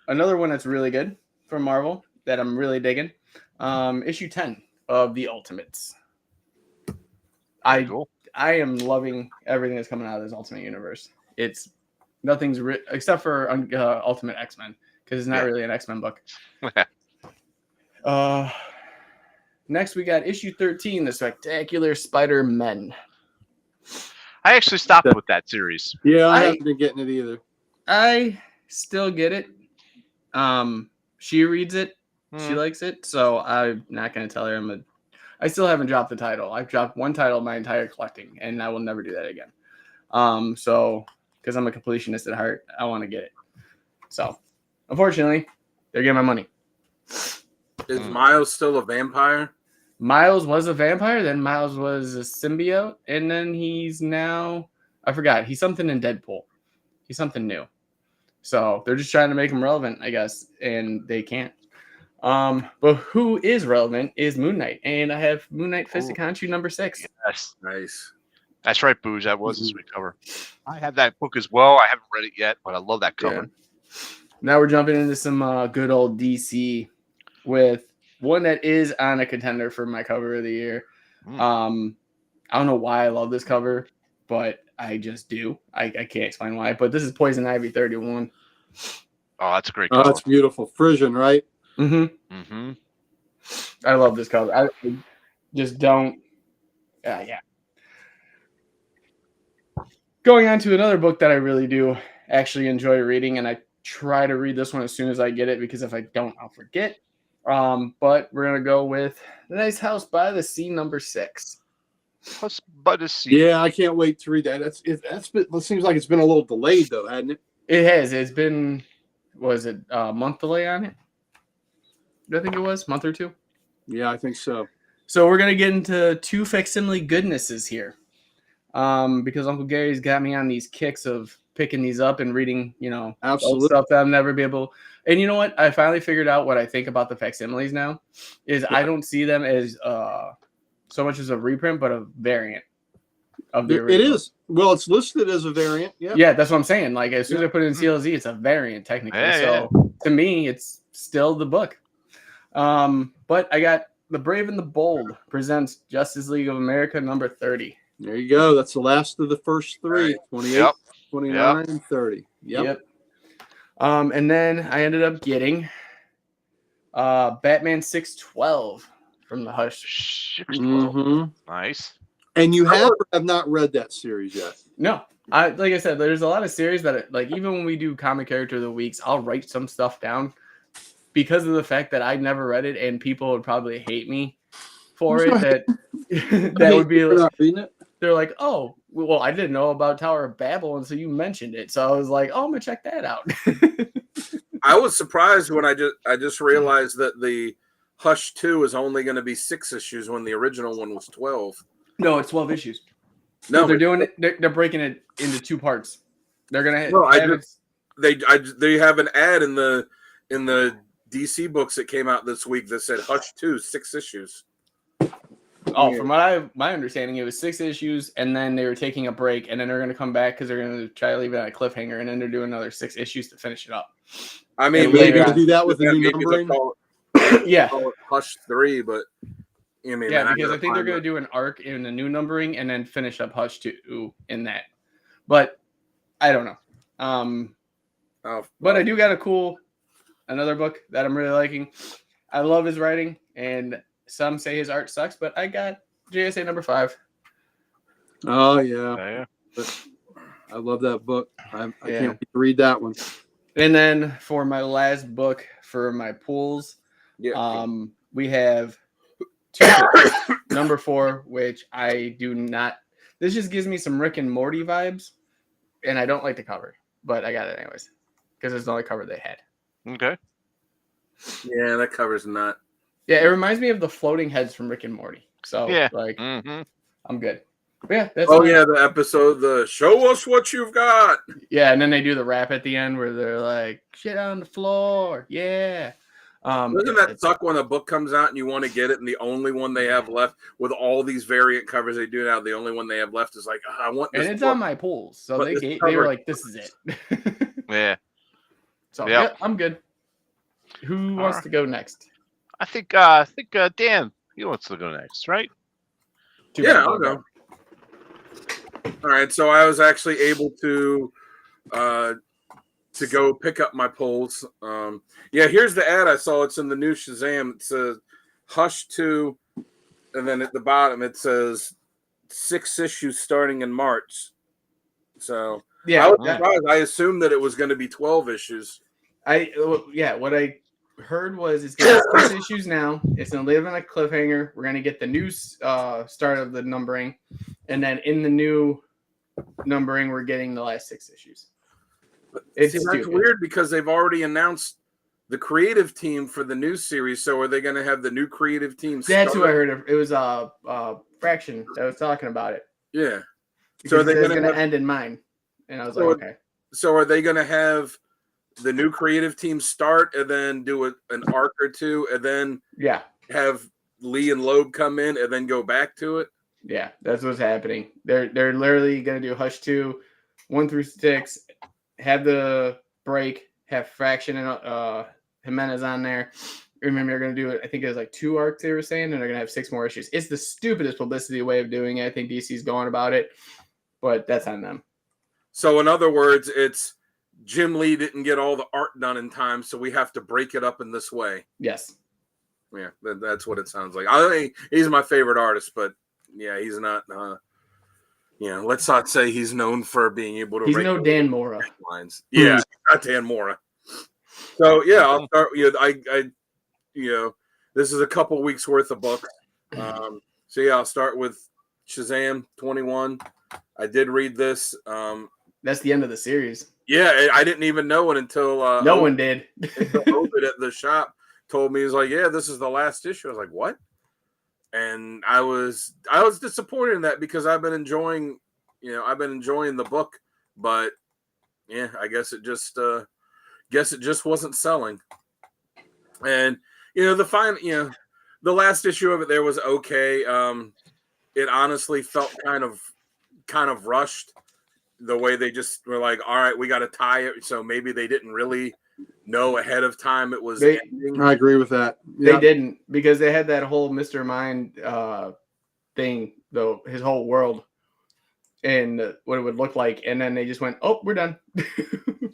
Speaker 4: Another one that's really good from Marvel that I'm really digging. Issue 10 of The Ultimates.
Speaker 1: Very cool.
Speaker 4: I am loving everything that's coming out of this Ultimate Universe. It's nothing's except for Ultimate X-Men, because it's not really an X-Men book. Next we got issue 13, The Spectacular Spider-Men.
Speaker 1: I actually stopped with that series.
Speaker 2: Yeah, I haven't been getting it either.
Speaker 4: I still get it. She reads it. She likes it, so I'm not going to tell her I still haven't dropped the title. I've dropped one title in my entire collecting, and I will never do that again. So, because I'm a completionist at heart, I want to get it. So, unfortunately, they're getting my money.
Speaker 3: Is Miles still a vampire?
Speaker 4: Miles was a vampire, then Miles was a symbiote, and then he's now, I forgot, he's something in Deadpool. He's something new. So, they're just trying to make him relevant, I guess, and they can't. But who is relevant is Moon Knight, and I have Moon Knight Fist of Khonshu number 6.
Speaker 1: Yes.
Speaker 3: Nice.
Speaker 1: That's right, Booge. That was a sweet cover. I have that book as well. I haven't read it yet, but I love that cover.
Speaker 4: Yeah. Now we're jumping into some good old DC with one that is on a contender for my cover of the year. I don't know why I love this cover, but I just do. I can't explain why, but this is Poison Ivy 31.
Speaker 1: Oh, that's a great cover.
Speaker 2: Oh, that's beautiful. Frisian, right?
Speaker 1: Mm-hmm.
Speaker 4: I love this cover. I just don't. Yeah. Going on to another book that I really do actually enjoy reading, and I try to read this one as soon as I get it, because if I don't, I'll forget. But we're gonna go with The Nice House by the Sea number 6.
Speaker 1: Plus, but
Speaker 2: Yeah, I can't wait to read that. It seems like it's been a little delayed though, hasn't it?
Speaker 4: It has. It's been, was it a month delay on it? I think it was month or 2.
Speaker 2: Yeah, I think so.
Speaker 4: So we're gonna get into 2 facsimile goodnesses here, because Uncle Gary's got me on these kicks of picking these up and reading, old
Speaker 2: Absolutely.
Speaker 4: stuff that I'll never be able. And you know what? I finally figured out what I think about the facsimiles now. Is I don't see them as so much as a reprint, but a variant of the original.
Speaker 2: It is. Well, it's listed as a variant. Yeah.
Speaker 4: Yeah, that's what I'm saying. Like as soon as I put it in CLZ, it's a variant technically. So to me, it's still the book. But I got The Brave and the Bold presents Justice League of America number 30.
Speaker 2: There you go. That's the last of the first 3. 28, 29, and 30. Yep.
Speaker 4: And then I ended up getting Batman 612 from the Hush.
Speaker 1: 612.
Speaker 2: Mhm.
Speaker 1: Nice.
Speaker 2: And you have or have not read that series yet?
Speaker 4: No, like I said, there's a lot of series that like even when we do comic character of the weeks, I'll write some stuff down because of the fact that I never read it and people would probably hate me for it. That that would be
Speaker 2: You're not reading it?
Speaker 4: they're like, oh, well, I didn't know about Tower of Babel until you mentioned it, so I was like, oh, I'm gonna check that out.
Speaker 3: I was surprised when I just realized that the Hush 2 is only going to be 6 issues when the original one was 12.
Speaker 4: No, it's 12 issues.
Speaker 3: No,
Speaker 4: They're doing it. They're breaking it into 2 parts. They're gonna.
Speaker 3: No,
Speaker 4: have
Speaker 3: they have an ad in the DC books that came out this week that said Hush 2, 6 issues.
Speaker 4: Oh, from what my understanding, it was 6 issues, and then they were taking a break, and then they're going to come back because they're going to try to leave it on a cliffhanger, and then they're doing another 6 issues to finish it up.
Speaker 3: I mean,
Speaker 4: And
Speaker 2: Maybe
Speaker 4: later
Speaker 2: to
Speaker 4: on-
Speaker 2: do that with a new
Speaker 3: maybe they'll
Speaker 2: numbering.
Speaker 3: call
Speaker 4: Yeah,
Speaker 3: it Hush 3, but I mean,
Speaker 4: yeah,
Speaker 3: man,
Speaker 4: because I think they're
Speaker 3: gotta
Speaker 4: going to do an arc in the new numbering, and then finish up Hush 2 in that. But I don't know. But I do got another book that I'm really liking. I love his writing, and some say his art sucks, but I got JSA number 5.
Speaker 2: Oh yeah,
Speaker 1: Yeah.
Speaker 2: I love that book. I
Speaker 4: Yeah.
Speaker 2: can't wait to read that one.
Speaker 4: And then for my last book for my pools, we have 2 books. Number 4, which I do not. This just gives me some Rick and Morty vibes, and I don't like the cover, but I got it anyways because it's the only cover they had.
Speaker 1: Okay.
Speaker 3: Yeah, that cover's not.
Speaker 4: Yeah, it reminds me of the floating heads from Rick and Morty. So
Speaker 1: Yeah.
Speaker 4: like,
Speaker 1: Mm-hmm.
Speaker 4: I'm good. But yeah, that's
Speaker 3: The episode, the show us what you've got.
Speaker 4: yeah, and then they do the rap at the end where they're like, "Shit on the floor, yeah."
Speaker 3: Doesn't that suck when a book comes out and you want to get it, and the only one they have left with all these variant covers they do now, the only one they have left is like, I want this.
Speaker 4: And it's
Speaker 3: book.
Speaker 4: on my pools, so
Speaker 3: But
Speaker 4: they
Speaker 3: this
Speaker 4: they
Speaker 3: cover-
Speaker 4: were like, "This is it."
Speaker 1: Yeah.
Speaker 4: So
Speaker 1: Yep.
Speaker 4: yeah, I'm good. Who
Speaker 1: All
Speaker 4: wants
Speaker 1: right.
Speaker 4: to go next?
Speaker 1: I think Dan, he wants to go next, right?
Speaker 3: Yeah, I'll go. All right, so I was actually able to go pick up my polls. Yeah, here's the ad I saw. It's in the new Shazam. It says Hush 2, and then at the bottom it says 6 issues starting in March. So
Speaker 4: Yeah,
Speaker 3: I was surprised. I assumed that it was going to be 12 issues.
Speaker 4: What I heard was it's getting 6 issues now. It's gonna live on a cliffhanger. We're gonna get the new start of the numbering, and then in the new numbering, we're getting the last 6 issues. It's
Speaker 3: That's
Speaker 4: stupid.
Speaker 3: weird because they've already announced the creative team for the new series. So are they going to have the new creative team?
Speaker 4: That's who I heard of. It was Fraction that was talking about it.
Speaker 3: Yeah.
Speaker 4: Because
Speaker 3: So are they
Speaker 4: it's
Speaker 3: going
Speaker 4: gonna
Speaker 3: to
Speaker 4: end in mine, and I was
Speaker 3: So-
Speaker 4: like, okay.
Speaker 3: So are they going to have the new creative team start and then do an arc or 2 and then
Speaker 4: Yeah,
Speaker 3: have Lee and Loeb come in and then go back to it?
Speaker 4: yeah, that's what's happening. They're literally gonna do Hush 2, 1 through 6, have the break, have Fraction and Jimenez on there. Remember, they're gonna do it. I think it was like 2 arcs they were saying, and they're gonna have 6 more issues. It's the stupidest publicity way of doing it. I think DC's going about it, but that's on them.
Speaker 3: So in other words, it's Jim Lee didn't get all the art done in time, so we have to break it up in this way.
Speaker 4: Yes.
Speaker 3: Yeah, that's what it sounds like. I think he's my favorite artist, but yeah, he's not. Let's not say he's known for being able to.
Speaker 4: He's
Speaker 3: write
Speaker 4: no Dan Mora.
Speaker 3: lines. Yeah, not Dan Mora. So yeah, I'll start. This is a couple weeks worth of books. So yeah, I'll start with Shazam 21. I did read this.
Speaker 4: That's the end of the series.
Speaker 3: Yeah, I didn't even know it until
Speaker 4: No one did.
Speaker 3: Ovid at the shop told me, he's like, yeah, this is the last issue. I was like, what? And I was disappointed in that because I've been enjoying the book, but yeah, I guess it just wasn't selling. And the last issue of it there was okay. It honestly felt kind of rushed, the way they just were like, all right, we got to tie it. So maybe they didn't really know ahead of time it was ending.
Speaker 2: I agree with that.
Speaker 4: They didn't, because they had that whole Mr. Mind thing, though, his whole world. and what it would look like, and then they just went, "Oh, we're done."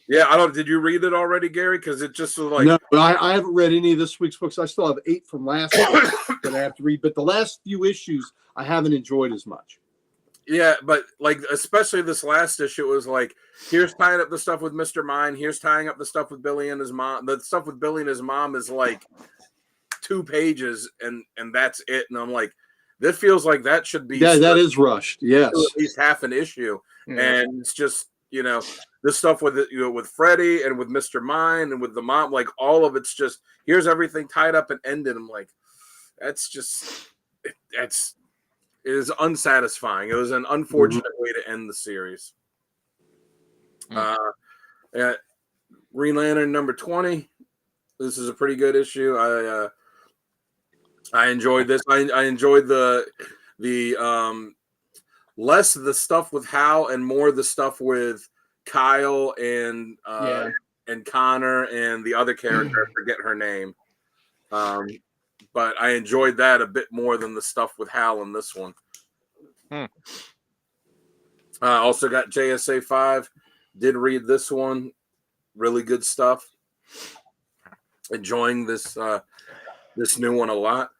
Speaker 3: Yeah, I don't. Did you read it already, Gary? Because it just was like
Speaker 2: No, I haven't read any of this week's books. I still have 8 from last week that I have to read, but the last few issues I haven't enjoyed as much.
Speaker 3: Yeah, but like especially this last issue, it was like, here's tying up the stuff with Mr. Mine, here's tying up the stuff with Billy and his mom. The stuff with Billy and his mom is like 2 pages, and that's it. And I'm like, this feels like that should be
Speaker 2: that is rushed. Yes,
Speaker 3: at least half an issue, and it's just this stuff with with Freddie and with Mr. Mine and with the mom, like all of it's just here's everything tied up and ended. I'm like, that's just it is unsatisfying. It was an unfortunate way to end the series. Green Lantern number 20. This is a pretty good issue. I enjoyed this. I enjoyed the less the stuff with Hal and more the stuff with Kyle and Connor and the other character. I forget her name. But I enjoyed that a bit more than the stuff with Hal in this one. Also got JSA 5. Did read this one. Really good stuff. Enjoying this this new one a lot.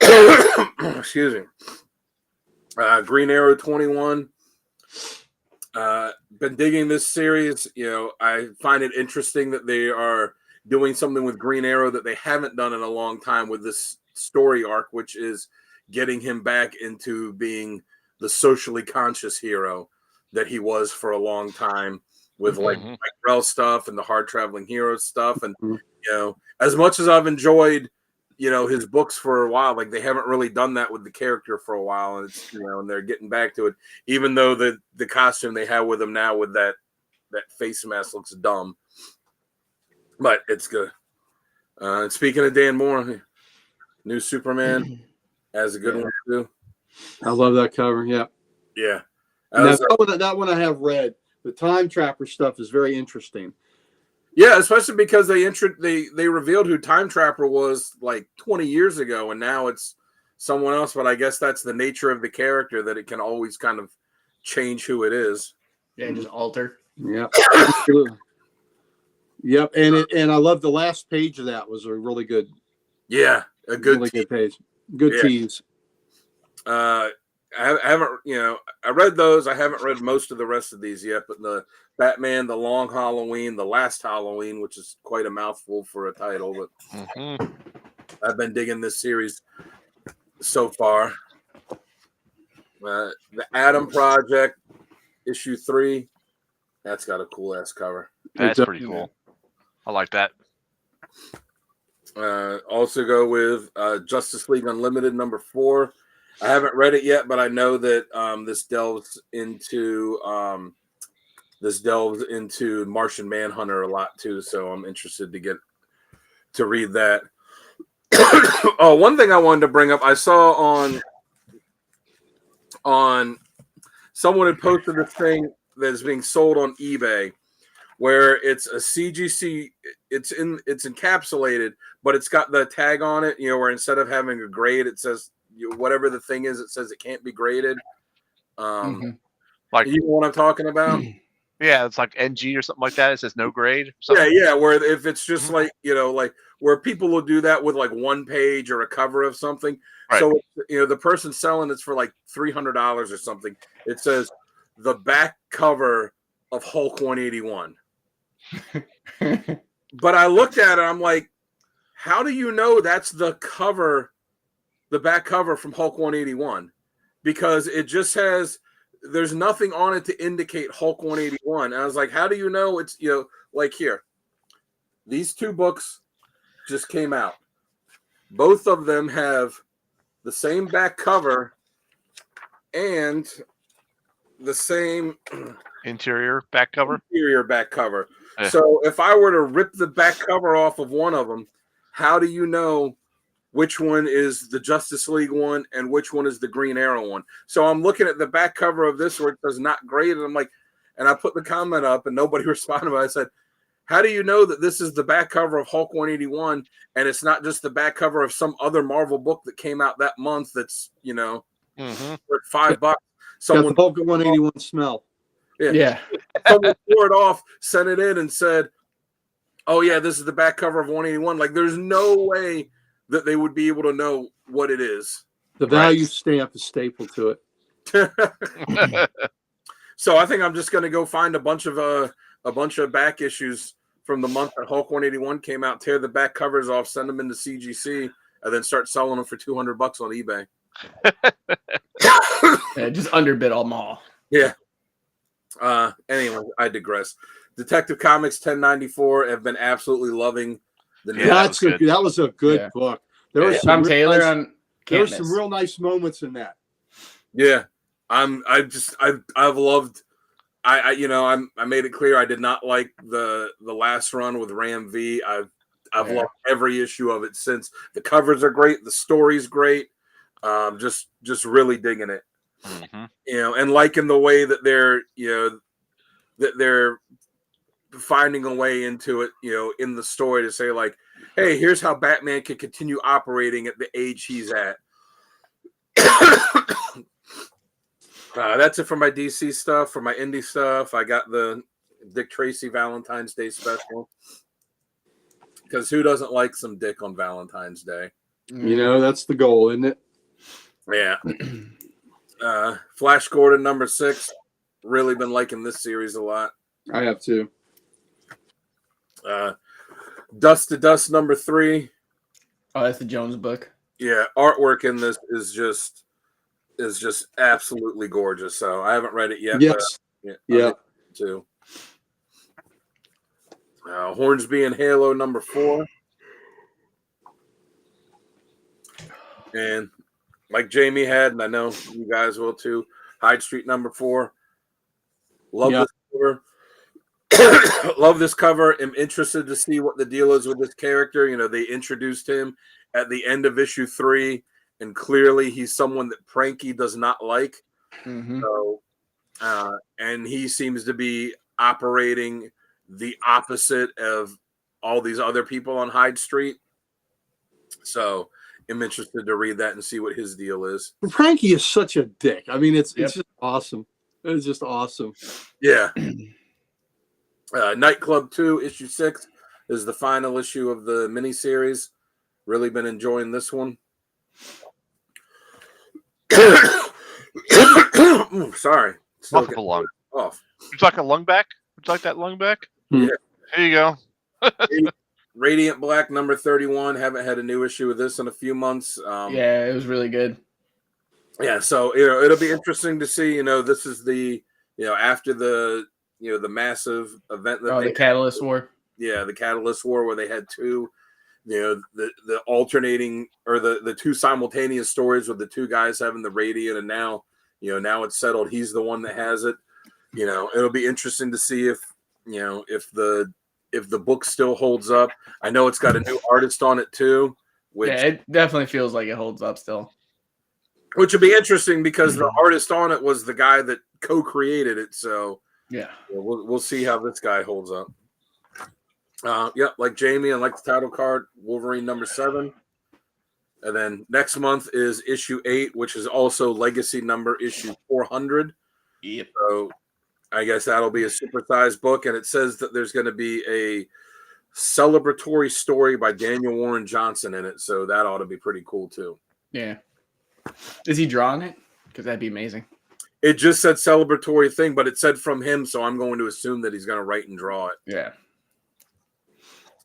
Speaker 3: Excuse me. Green Arrow 21. Been digging this series. I find it interesting that they are doing something with Green Arrow that they haven't done in a long time with this story arc, which is getting him back into being the socially conscious hero that he was for a long time with like Mike Grell stuff and the hard traveling hero stuff. And, as much as I've enjoyed, his books for a while, like they haven't really done that with the character for a while. And it's, and they're getting back to it, even though the costume they have with him now with that face mask looks dumb. But it's good. Speaking of Dan Moore, new Superman has a good one too.
Speaker 2: I love that cover. Yeah. That one I have read. The Time Trapper stuff is very interesting.
Speaker 3: Yeah, especially because they revealed who Time Trapper was like 20 years ago, and now it's someone else. But I guess that's the nature of the character, that it can always kind of change who it is.
Speaker 4: Yeah, just alter.
Speaker 2: Yeah, absolutely. Yep, and I love the last page of that. Was a really good.
Speaker 3: Yeah, a good
Speaker 2: really good page. Good tease.
Speaker 3: I haven't, I read those. I haven't read most of the rest of these yet, but the Batman, the Long Halloween, the Last Halloween, which is quite a mouthful for a title, but I've been digging this series so far. The Adam Project, issue 3, that's got a cool ass cover.
Speaker 1: That's pretty cool. I like that.
Speaker 3: Also go with Justice League Unlimited number 4. I haven't read it yet, but I know that this delves into Martian Manhunter a lot too. So I'm interested to read that. Oh, one thing I wanted to bring up, I saw on someone had posted this thing that is being sold on eBay, where it's a CGC, it's encapsulated, but it's got the tag on it, where instead of having a grade, it says whatever the thing is, it says it can't be graded. Like, you know what I'm talking about?
Speaker 1: Yeah, it's like NG or something like that. It says no grade.
Speaker 3: Yeah. Where if it's just like, like where people will do that with like one page or a cover of something. Right. So, the person selling it's for like $300 or something. It says the back cover of Hulk 181. But I looked at it, I'm like, how do you know that's the cover, the back cover from Hulk 181? Because it just has, there's nothing on it to indicate Hulk 181. And I was like, how do you know it's, like here, these 2 books just came out. Both of them have the same back cover and the same
Speaker 1: interior back cover.
Speaker 3: Yeah. So if I were to rip the back cover off of one of them, how do you know which one is the Justice League one and which one is the Green Arrow one? So I'm looking at the back cover of this where it says not graded. I'm like, and I put the comment up and nobody responded. But I said, how do you know that this is the back cover of Hulk 181 and it's not just the back cover of some other Marvel book that came out that month that's, for $5? someone
Speaker 2: Got the Hulk at 181 smell.
Speaker 4: Yeah.
Speaker 3: someone tore it off, sent it in, and said, "Oh yeah, this is the back cover of 181." Like, there's no way that they would be able to know what it is.
Speaker 2: The value stamp is stapled to it.
Speaker 3: So I think I'm just gonna go find a bunch of back issues from the month that Hulk 181 came out, tear the back covers off, send them into CGC, and then start selling them for $200 on eBay.
Speaker 4: Yeah, just underbid them all.
Speaker 3: Yeah. Anyway, I digress. Detective Comics 1094 have been absolutely loving the new.
Speaker 1: Yeah,
Speaker 2: That was a good book. There was
Speaker 4: Tom
Speaker 2: some
Speaker 4: Taylor
Speaker 2: nice,
Speaker 4: on.
Speaker 2: there were
Speaker 4: Can't
Speaker 2: some
Speaker 4: miss.
Speaker 2: real nice moments in that.
Speaker 3: Yeah, I've loved. I made it clear I did not like the last run with Ram V. I've loved every issue of it since. The covers are great, the story's great. Just really digging it.
Speaker 1: Mm-hmm.
Speaker 3: You know, and liking the way that they're finding a way into it, you know, in the story to say, like, hey, here's how Batman can continue operating at the age he's at. That's it for my DC stuff. For my indie stuff, I got the Dick Tracy Valentine's Day special. Because who doesn't like some Dick on Valentine's Day?
Speaker 2: You know, that's the goal, isn't it?
Speaker 3: Yeah. Flash Gordon #6. Really been liking this series a lot.
Speaker 2: I have to.
Speaker 3: Dust to Dust #3.
Speaker 4: Oh, that's the Jones book.
Speaker 3: Yeah, artwork in this is just absolutely gorgeous. So I haven't read it yet.
Speaker 2: Yes.
Speaker 3: But,
Speaker 2: yeah.
Speaker 3: Too. Hornsby and Halo #4. And like Jamie had, and I know you guys will too, Hyde Street #4. Love this cover. Love this cover. Am interested to see what the deal is with this character. You know, they introduced him at the end of issue 3, and clearly he's someone that Pranky does not like.
Speaker 4: Mm-hmm.
Speaker 3: So, and he seems to be operating the opposite of all these other people on Hyde Street. So, I'm interested to read that and see what his deal is.
Speaker 2: Frankie is such a dick. I mean, it's just awesome. It's just awesome.
Speaker 3: Yeah. Nightclub 2, issue 6 is the final issue of the miniseries. Really been enjoying this one. Ooh, sorry.
Speaker 1: Still a lung.
Speaker 3: Off.
Speaker 1: Would you like a lung back? Would you like that lung back?
Speaker 3: Yeah.
Speaker 1: Here you go.
Speaker 3: Radiant Black #31. Haven't had a new issue of this in a few months.
Speaker 4: Yeah, it was really good.
Speaker 3: Yeah, so it'll be interesting to see. This is the after the the massive event that
Speaker 4: the Catalyst War.
Speaker 3: Yeah, the Catalyst War, where they had two, the alternating or the two simultaneous stories with the two guys having the Radiant, and now it's settled. He's the one that has it. It'll be interesting to see if the book still holds up. I know it's got a new artist on it too.
Speaker 4: It definitely feels like it holds up still.
Speaker 3: Which would be interesting because the artist on it was the guy that co-created it. So
Speaker 4: yeah,
Speaker 3: we'll see how this guy holds up. Like Jamie, and like the title card, Wolverine #7. And then next month is issue 8, which is also legacy number issue 400.
Speaker 4: Yep.
Speaker 3: So I guess that'll be a supersized book, and it says that there's going to be a celebratory story by Daniel Warren Johnson in it. So that ought to be pretty cool too.
Speaker 4: Yeah. Is he drawing it? Because that'd be amazing.
Speaker 3: It just said celebratory thing, but it said from him, so I'm going to assume that he's going to write and draw it.
Speaker 4: Yeah.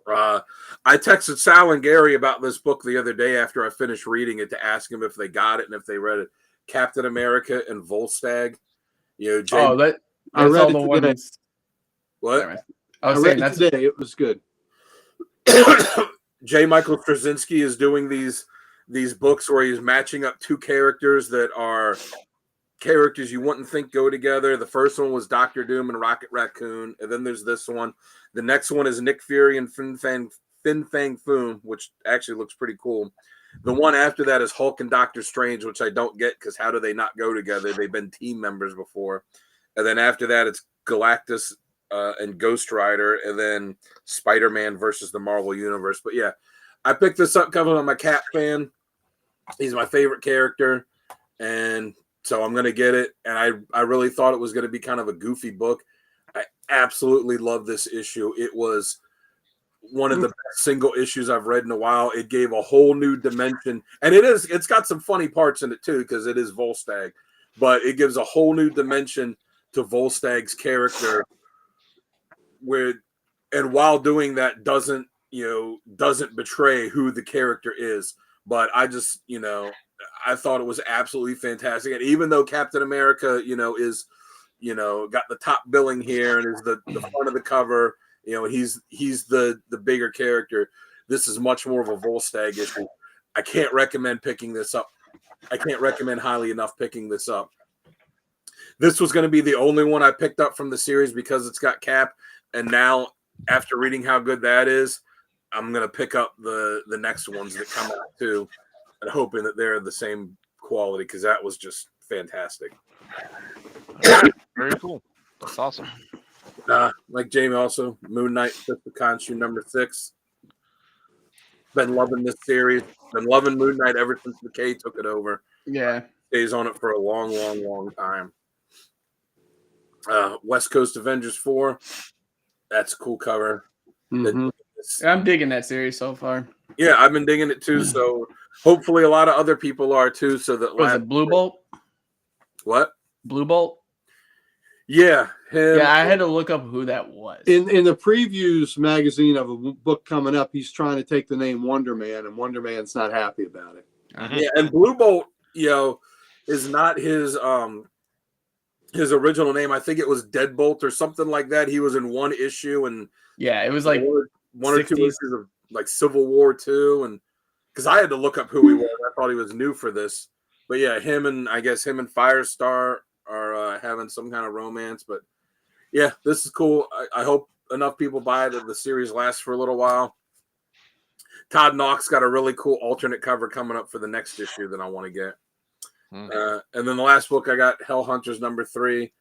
Speaker 3: I texted Sal and Gary about this book the other day after I finished reading it to ask him if they got it and if they read it. Captain America and Volstagg.
Speaker 4: That's
Speaker 2: I read
Speaker 4: all
Speaker 2: it
Speaker 4: the
Speaker 2: today.
Speaker 4: ones.
Speaker 3: What?
Speaker 4: I was
Speaker 2: I
Speaker 4: saying
Speaker 2: read it
Speaker 4: that's
Speaker 2: today. It was good.
Speaker 3: J. Michael Straczynski is doing these books where he's matching up two characters that are characters you wouldn't think go together. The first one was Doctor Doom and Rocket Raccoon, and then there's this one. The next one is Nick Fury and Fin Fang Foom, which actually looks pretty cool. The one after that is Hulk and Doctor Strange, which I don't get because how do they not go together? They've been team members before. And then after that, it's Galactus and Ghost Rider, and then Spider-Man versus the Marvel Universe. But yeah, I picked this up because I'm a Cap fan. He's my favorite character, and So I'm gonna get it, and I really thought it was gonna be kind of a goofy book. I absolutely love this issue. It was one of the best single issues I've read in a while. It gave a whole new dimension, and it's got some funny parts in it too because it is Volstagg, but it gives a whole new dimension to Volstagg's character, and while doing that doesn't betray who the character is. But I just I thought it was absolutely fantastic, and even though Captain America is got the top billing here and is the front of the cover. He's the bigger character. This is much more of a Volstagg issue. I can't recommend picking this up. I can't recommend highly enough picking this up. This was going to be the only one I picked up from the series because it's got Cap. And now, after reading how good that is, I'm going to pick up the next ones that come out too, and hoping that they're the same quality because that was just fantastic.
Speaker 1: Very cool. That's awesome.
Speaker 3: Like Jamie also, Moon Knight, Fist of Khonshu, number 6. Been loving this series. Been loving Moon Knight ever since McKay took it over.
Speaker 4: Yeah.
Speaker 3: Stays on it for a long, long, long time. West Coast Avengers 4. That's a cool cover.
Speaker 2: Mhm.
Speaker 4: I'm digging that series so far.
Speaker 3: Yeah, I've been digging it too. So hopefully a lot of other people are too. So that
Speaker 4: Was it Blue Bolt?
Speaker 3: What?
Speaker 4: Blue Bolt?
Speaker 3: Yeah, him.
Speaker 4: Yeah, I had to look up who that was.
Speaker 2: In the previews magazine of a book coming up, he's trying to take the name Wonder Man, and Wonder Man's not happy about it.
Speaker 3: Yeah, and Blue Bolt, is not his original name. I think it was Deadbolt or something like that. He was in one issue, and
Speaker 4: yeah, it was like
Speaker 3: one or two issues of like Civil War 2, and because I had to look up who he was. I thought he was new for this, but yeah, him and Firestar are having some kind of romance. But yeah, this is cool. I hope enough people buy it that the series lasts for a little while. Todd Knox got a really cool alternate cover coming up for the next issue that I want to get. And then the last book I got, Hell Hunters number 3.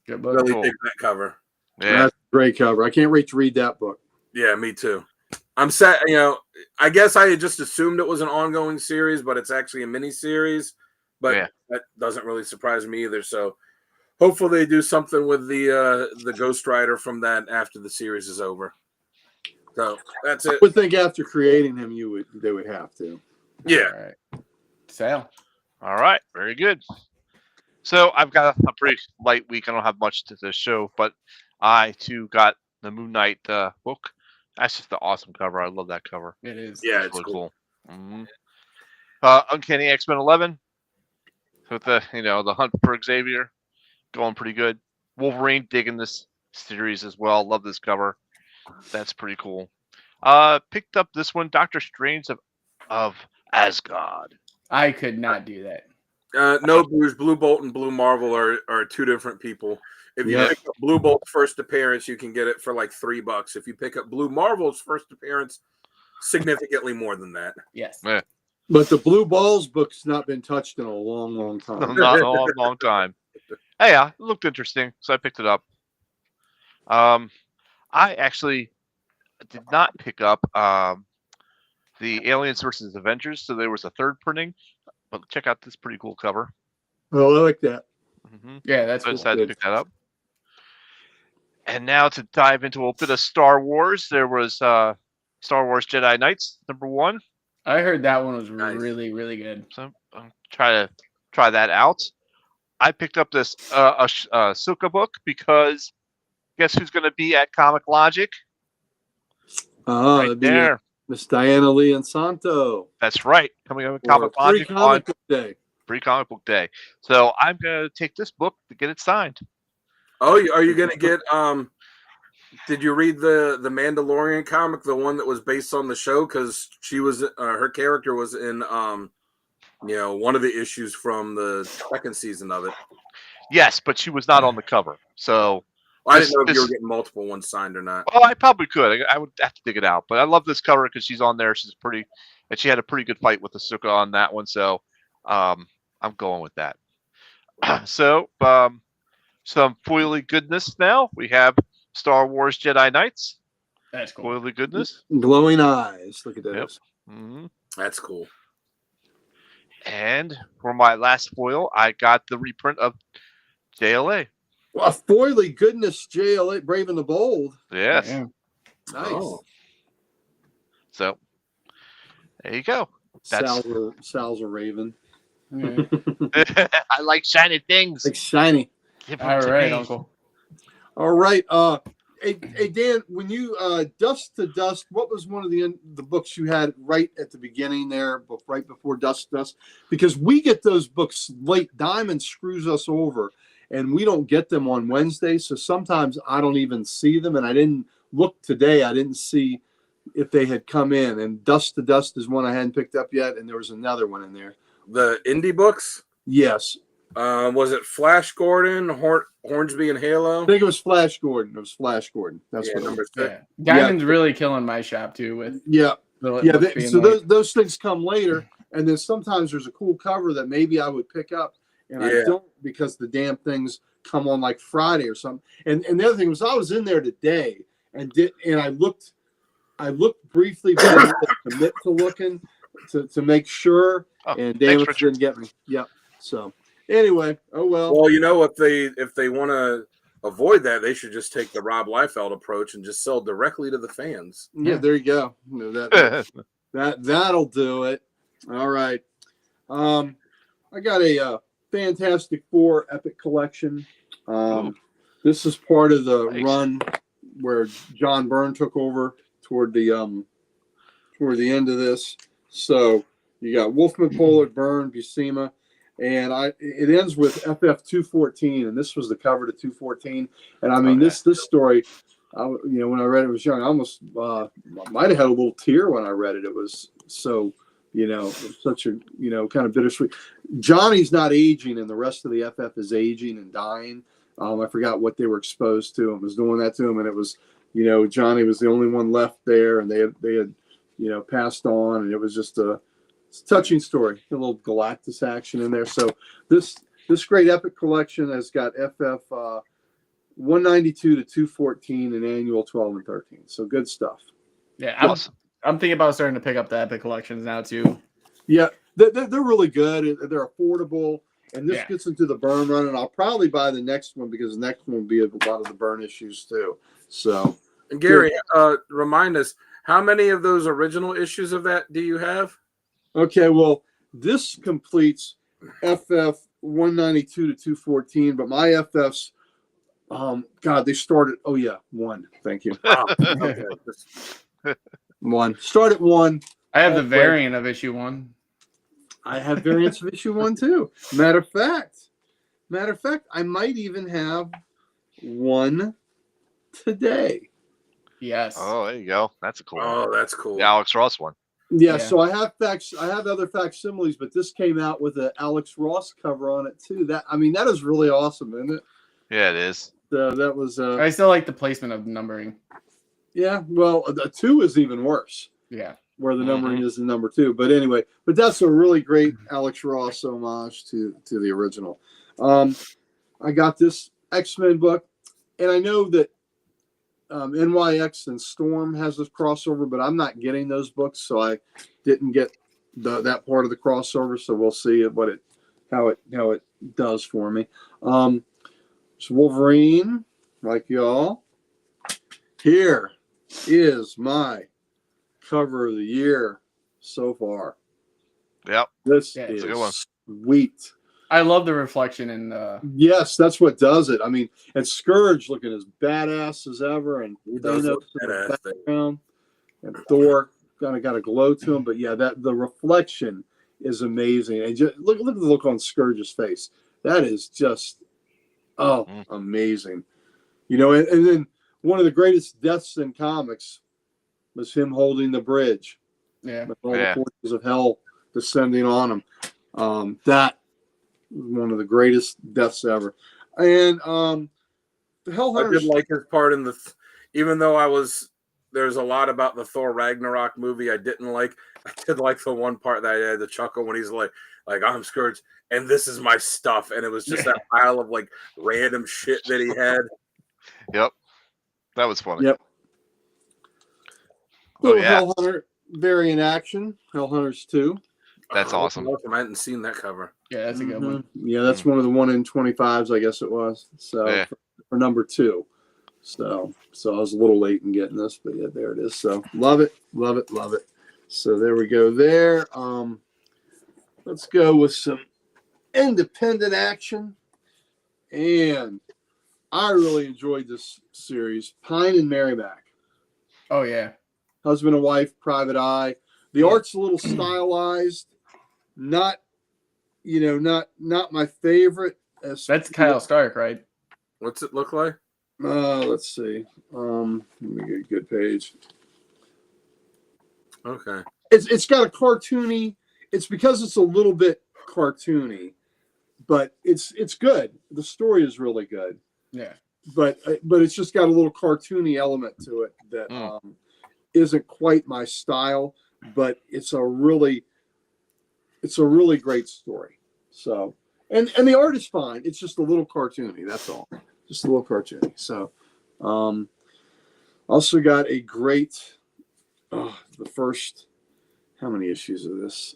Speaker 4: Good book.
Speaker 3: Really
Speaker 1: Cool.
Speaker 3: dig that cover.
Speaker 1: Yeah.
Speaker 2: That's a great cover. I can't wait to read that book.
Speaker 3: Yeah, me too. I'm sad. I guess I had just assumed it was an ongoing series, but it's actually a mini series. But that doesn't really surprise me either. So hopefully they do something with the Ghost Rider from that after the series is over. So that's it.
Speaker 2: I would think after creating him, they would have to.
Speaker 3: Yeah.
Speaker 4: All right. Sale.
Speaker 1: All right. Very good. So I've got a pretty light week. I don't have much to this show, but I too got the Moon Knight book. That's just the awesome cover. I love that cover.
Speaker 4: It is.
Speaker 3: Yeah, it's
Speaker 1: really
Speaker 3: cool.
Speaker 1: Mm-hmm. Uncanny X-Men 11 with the hunt for Xavier going pretty good. Wolverine digging this series as well. Love this cover. That's pretty cool. Picked up this one, Doctor Strange of Asgard.
Speaker 4: I could not do that.
Speaker 3: No, Bruce. Blue Bolt and Blue Marvel are two different people. If you pick up Blue Bolt's first appearance, you can get it for like $3. If you pick up Blue Marvel's first appearance, significantly more than that.
Speaker 4: Yes.
Speaker 1: Yeah.
Speaker 2: But the Blue Balls book's not been touched in a long, long time.
Speaker 1: Not a long, long time. Hey, yeah, it looked interesting, so I picked it up. I actually did not pick up the Aliens versus Avengers, so there was a third printing. But check out this pretty cool cover.
Speaker 2: Oh, I like that.
Speaker 1: Mm-hmm.
Speaker 4: Yeah, that's
Speaker 1: So I
Speaker 4: cool.
Speaker 1: decided to pick that up. And now to dive into a bit of Star Wars, there was Star Wars Jedi Knights #1.
Speaker 4: I heard that one was
Speaker 3: Nice.
Speaker 4: really, really good.
Speaker 1: So I'm trying to try that out. I picked up this Ahsoka book because guess who's going to be at Comic Logic?
Speaker 2: Oh,
Speaker 1: Right
Speaker 2: that'd be
Speaker 1: there.
Speaker 2: Miss Diana Lee and Santo.
Speaker 1: That's right. Coming up at
Speaker 2: For
Speaker 1: Comic
Speaker 2: free
Speaker 1: Logic
Speaker 2: comic
Speaker 1: on
Speaker 2: book day.
Speaker 1: Free Comic Book Day. So I'm going to take this book to get it signed.
Speaker 3: Oh, are you gonna get? Did you read the Mandalorian comic, the one that was based on the show? Because she was her character was in one of the issues from the second season of it.
Speaker 1: Yes, but she was not on the cover. So
Speaker 3: I didn't know if you were getting multiple ones signed or not.
Speaker 1: well, I probably could. I would have to dig it out. But I love this cover because she's on there. She's pretty, and she had a pretty good fight with Ahsoka on that one. So I'm going with that. So some foily goodness now. We have Star Wars Jedi Knights.
Speaker 4: That's cool.
Speaker 1: Foily goodness.
Speaker 2: Glowing eyes. Look at this.
Speaker 1: Mm-hmm.
Speaker 3: That's cool.
Speaker 1: And for my last foil, I got the reprint of JLA.
Speaker 2: Well, foily goodness, JLA, Brave and the Bold.
Speaker 1: Yes.
Speaker 4: Yeah.
Speaker 2: Nice.
Speaker 3: Oh.
Speaker 1: So there you go. That's
Speaker 2: Sal's a Raven.
Speaker 4: Yeah.
Speaker 1: I like shiny things.
Speaker 2: Like shiny.
Speaker 1: Give 'em
Speaker 4: All
Speaker 1: to
Speaker 4: right,
Speaker 1: me.
Speaker 4: Uncle.
Speaker 2: All right. Hey Dan, when you Dust to Dust, what was one of the books you had right at the beginning there, right before Dust to Dust? Because we get those books late. Diamond screws us over, and we don't get them on Wednesday. So sometimes I don't even see them, and I didn't look today. I didn't see if they had come in. And Dust to Dust is one I hadn't picked up yet, and there was another one in there.
Speaker 3: The indie books.
Speaker 2: Yes.
Speaker 3: Was it Flash Gordon, Hornsby, and
Speaker 2: I
Speaker 3: Halo?
Speaker 2: think it was Flash Gordon. It was Flash Gordon. That's
Speaker 3: Yeah,
Speaker 2: what it
Speaker 3: number
Speaker 2: was.
Speaker 3: 6.
Speaker 4: Yeah. Diamond's really killing my shop too with
Speaker 2: Yeah.
Speaker 4: the
Speaker 2: Yeah,
Speaker 4: books being
Speaker 2: so
Speaker 4: late.
Speaker 2: those things come later, and then sometimes there's a cool cover that maybe I would pick up, and I
Speaker 3: Yeah.
Speaker 2: don't because the damn things come on like Friday or something. And the other thing was I was in there today and I looked briefly, but I didn't commit to looking to make sure,
Speaker 1: Oh,
Speaker 2: and
Speaker 1: thanks,
Speaker 2: damn it
Speaker 1: Richard.
Speaker 2: didn't get me. Yep. So anyway, oh well.
Speaker 3: Well, you know, if they want to avoid that, they should just take the Rob Liefeld approach and just sell directly to the fans.
Speaker 2: Yeah, there you go. You know, that'll do it. All right. I got a Fantastic Four Epic Collection. This is part of the
Speaker 1: Nice.
Speaker 2: run where John Byrne took over toward the end of this. So you got Wolfman, Pollard, Byrne, Buscema, and it ends with FF 214, and this was the cover to 214. And I mean,
Speaker 1: Okay.
Speaker 2: this story, when I read it, was young. I almost might have had a little tear when I read it. It was so, such a, kind of bittersweet. Johnny's not aging, and the rest of the FF is aging and dying. I forgot what they were exposed to and was doing that to him, and it was, Johnny was the only one left there, and they had passed on, and it was just it's a touching story. A little Galactus action in there. So this great epic collection has got FF 192 to 214 and annual 12 and 13. So good stuff.
Speaker 4: Yeah,
Speaker 1: Awesome.
Speaker 4: I'm thinking about starting to pick up the Epic collections now too.
Speaker 2: Yeah, they're really good. They're affordable, and this
Speaker 4: Yeah.
Speaker 2: gets into the Burn run, and I'll probably buy the next one because the next one will be a lot of the Burn issues too. So,
Speaker 3: And Gary, remind us, how many of those original issues of that do you have?
Speaker 2: okay, well, this completes FF 192 to 214, but my FFs, God, they started. Oh yeah, one. Thank you.
Speaker 3: Okay.
Speaker 2: One. Start at one.
Speaker 4: I have the
Speaker 2: Halfway.
Speaker 4: variant of issue 1.
Speaker 2: I have variants of issue 1 too. Matter of fact, I might even have one today.
Speaker 4: Yes.
Speaker 1: Oh, there you go. That's a cool one.
Speaker 3: Oh, that's cool.
Speaker 1: The Alex Ross one.
Speaker 2: Yeah,
Speaker 4: Yeah.
Speaker 2: so I have other facsimiles, but this came out with an Alex Ross cover on it too. That is really awesome, isn't it?
Speaker 1: Yeah, it is.
Speaker 2: That was
Speaker 4: I still like the placement of numbering.
Speaker 2: yeah. Well, the 2 is even worse,
Speaker 4: Yeah.
Speaker 2: where the numbering is the number 2. But anyway, that's a really great Alex Ross homage to the original. I got this X-Men book, and I know that NYX and Storm has this crossover, but I'm not getting those books, so I didn't get that part of the crossover. So we'll see how it does for me. So Wolverine, like y'all. Here is my cover of the year so far.
Speaker 1: Yep.
Speaker 2: This
Speaker 4: Yeah,
Speaker 2: is
Speaker 1: it's a good one.
Speaker 2: sweet.
Speaker 4: I love the reflection in the.
Speaker 2: Yes, that's what does it. I mean, and Scourge looking as badass as ever, and
Speaker 3: He does
Speaker 2: Thanos
Speaker 3: look
Speaker 2: in the
Speaker 3: badass there.
Speaker 2: background, and Thor got a glow to him. But yeah, the reflection is amazing. And just look at the look on Scourge's face. That is just amazing. And then one of the greatest deaths in comics was him holding the bridge
Speaker 4: Yeah.
Speaker 2: with all the forces of hell descending on him. That was one of the greatest deaths ever. And the Hell
Speaker 3: I
Speaker 2: Hunters.
Speaker 3: did like his part in even though there's a lot about the Thor Ragnarok movie I didn't like. I did like the one part that I had to chuckle when he's like I'm Scourge and this is my stuff, and it was just that pile of like random shit that he had.
Speaker 1: Yep. That was funny.
Speaker 2: Yep.
Speaker 1: Oh,
Speaker 2: Little
Speaker 1: yeah.
Speaker 2: Hell Hunter variant action. Hell Hunters 2.
Speaker 1: That's awesome.
Speaker 3: I hadn't seen that cover.
Speaker 4: Yeah, that's a good one.
Speaker 2: Yeah, that's one of the 1 in 25s, I guess it was. So
Speaker 1: Yeah.
Speaker 2: for number 2. So I was a little late in getting this, but yeah, there it is. So love it. So there we go there. Let's go with some independent action. And I really enjoyed this series. Pine and Merrimack.
Speaker 4: Oh yeah.
Speaker 2: Husband and wife, private eye. The art's a little stylized. Not my favorite.
Speaker 4: That's Kyle Stark, right?
Speaker 3: What's it look like?
Speaker 2: Let's see. Let me get a good page.
Speaker 3: Okay.
Speaker 2: It's got a cartoony. It's because it's a little bit cartoony, but it's good. The story is really good.
Speaker 4: Yeah.
Speaker 2: But it's just got a little cartoony element to it that isn't quite my style. But it's a really great story. So and the art is fine. It's just a little cartoony. That's all. Just a little cartoony. So also got a great the first, how many issues of this?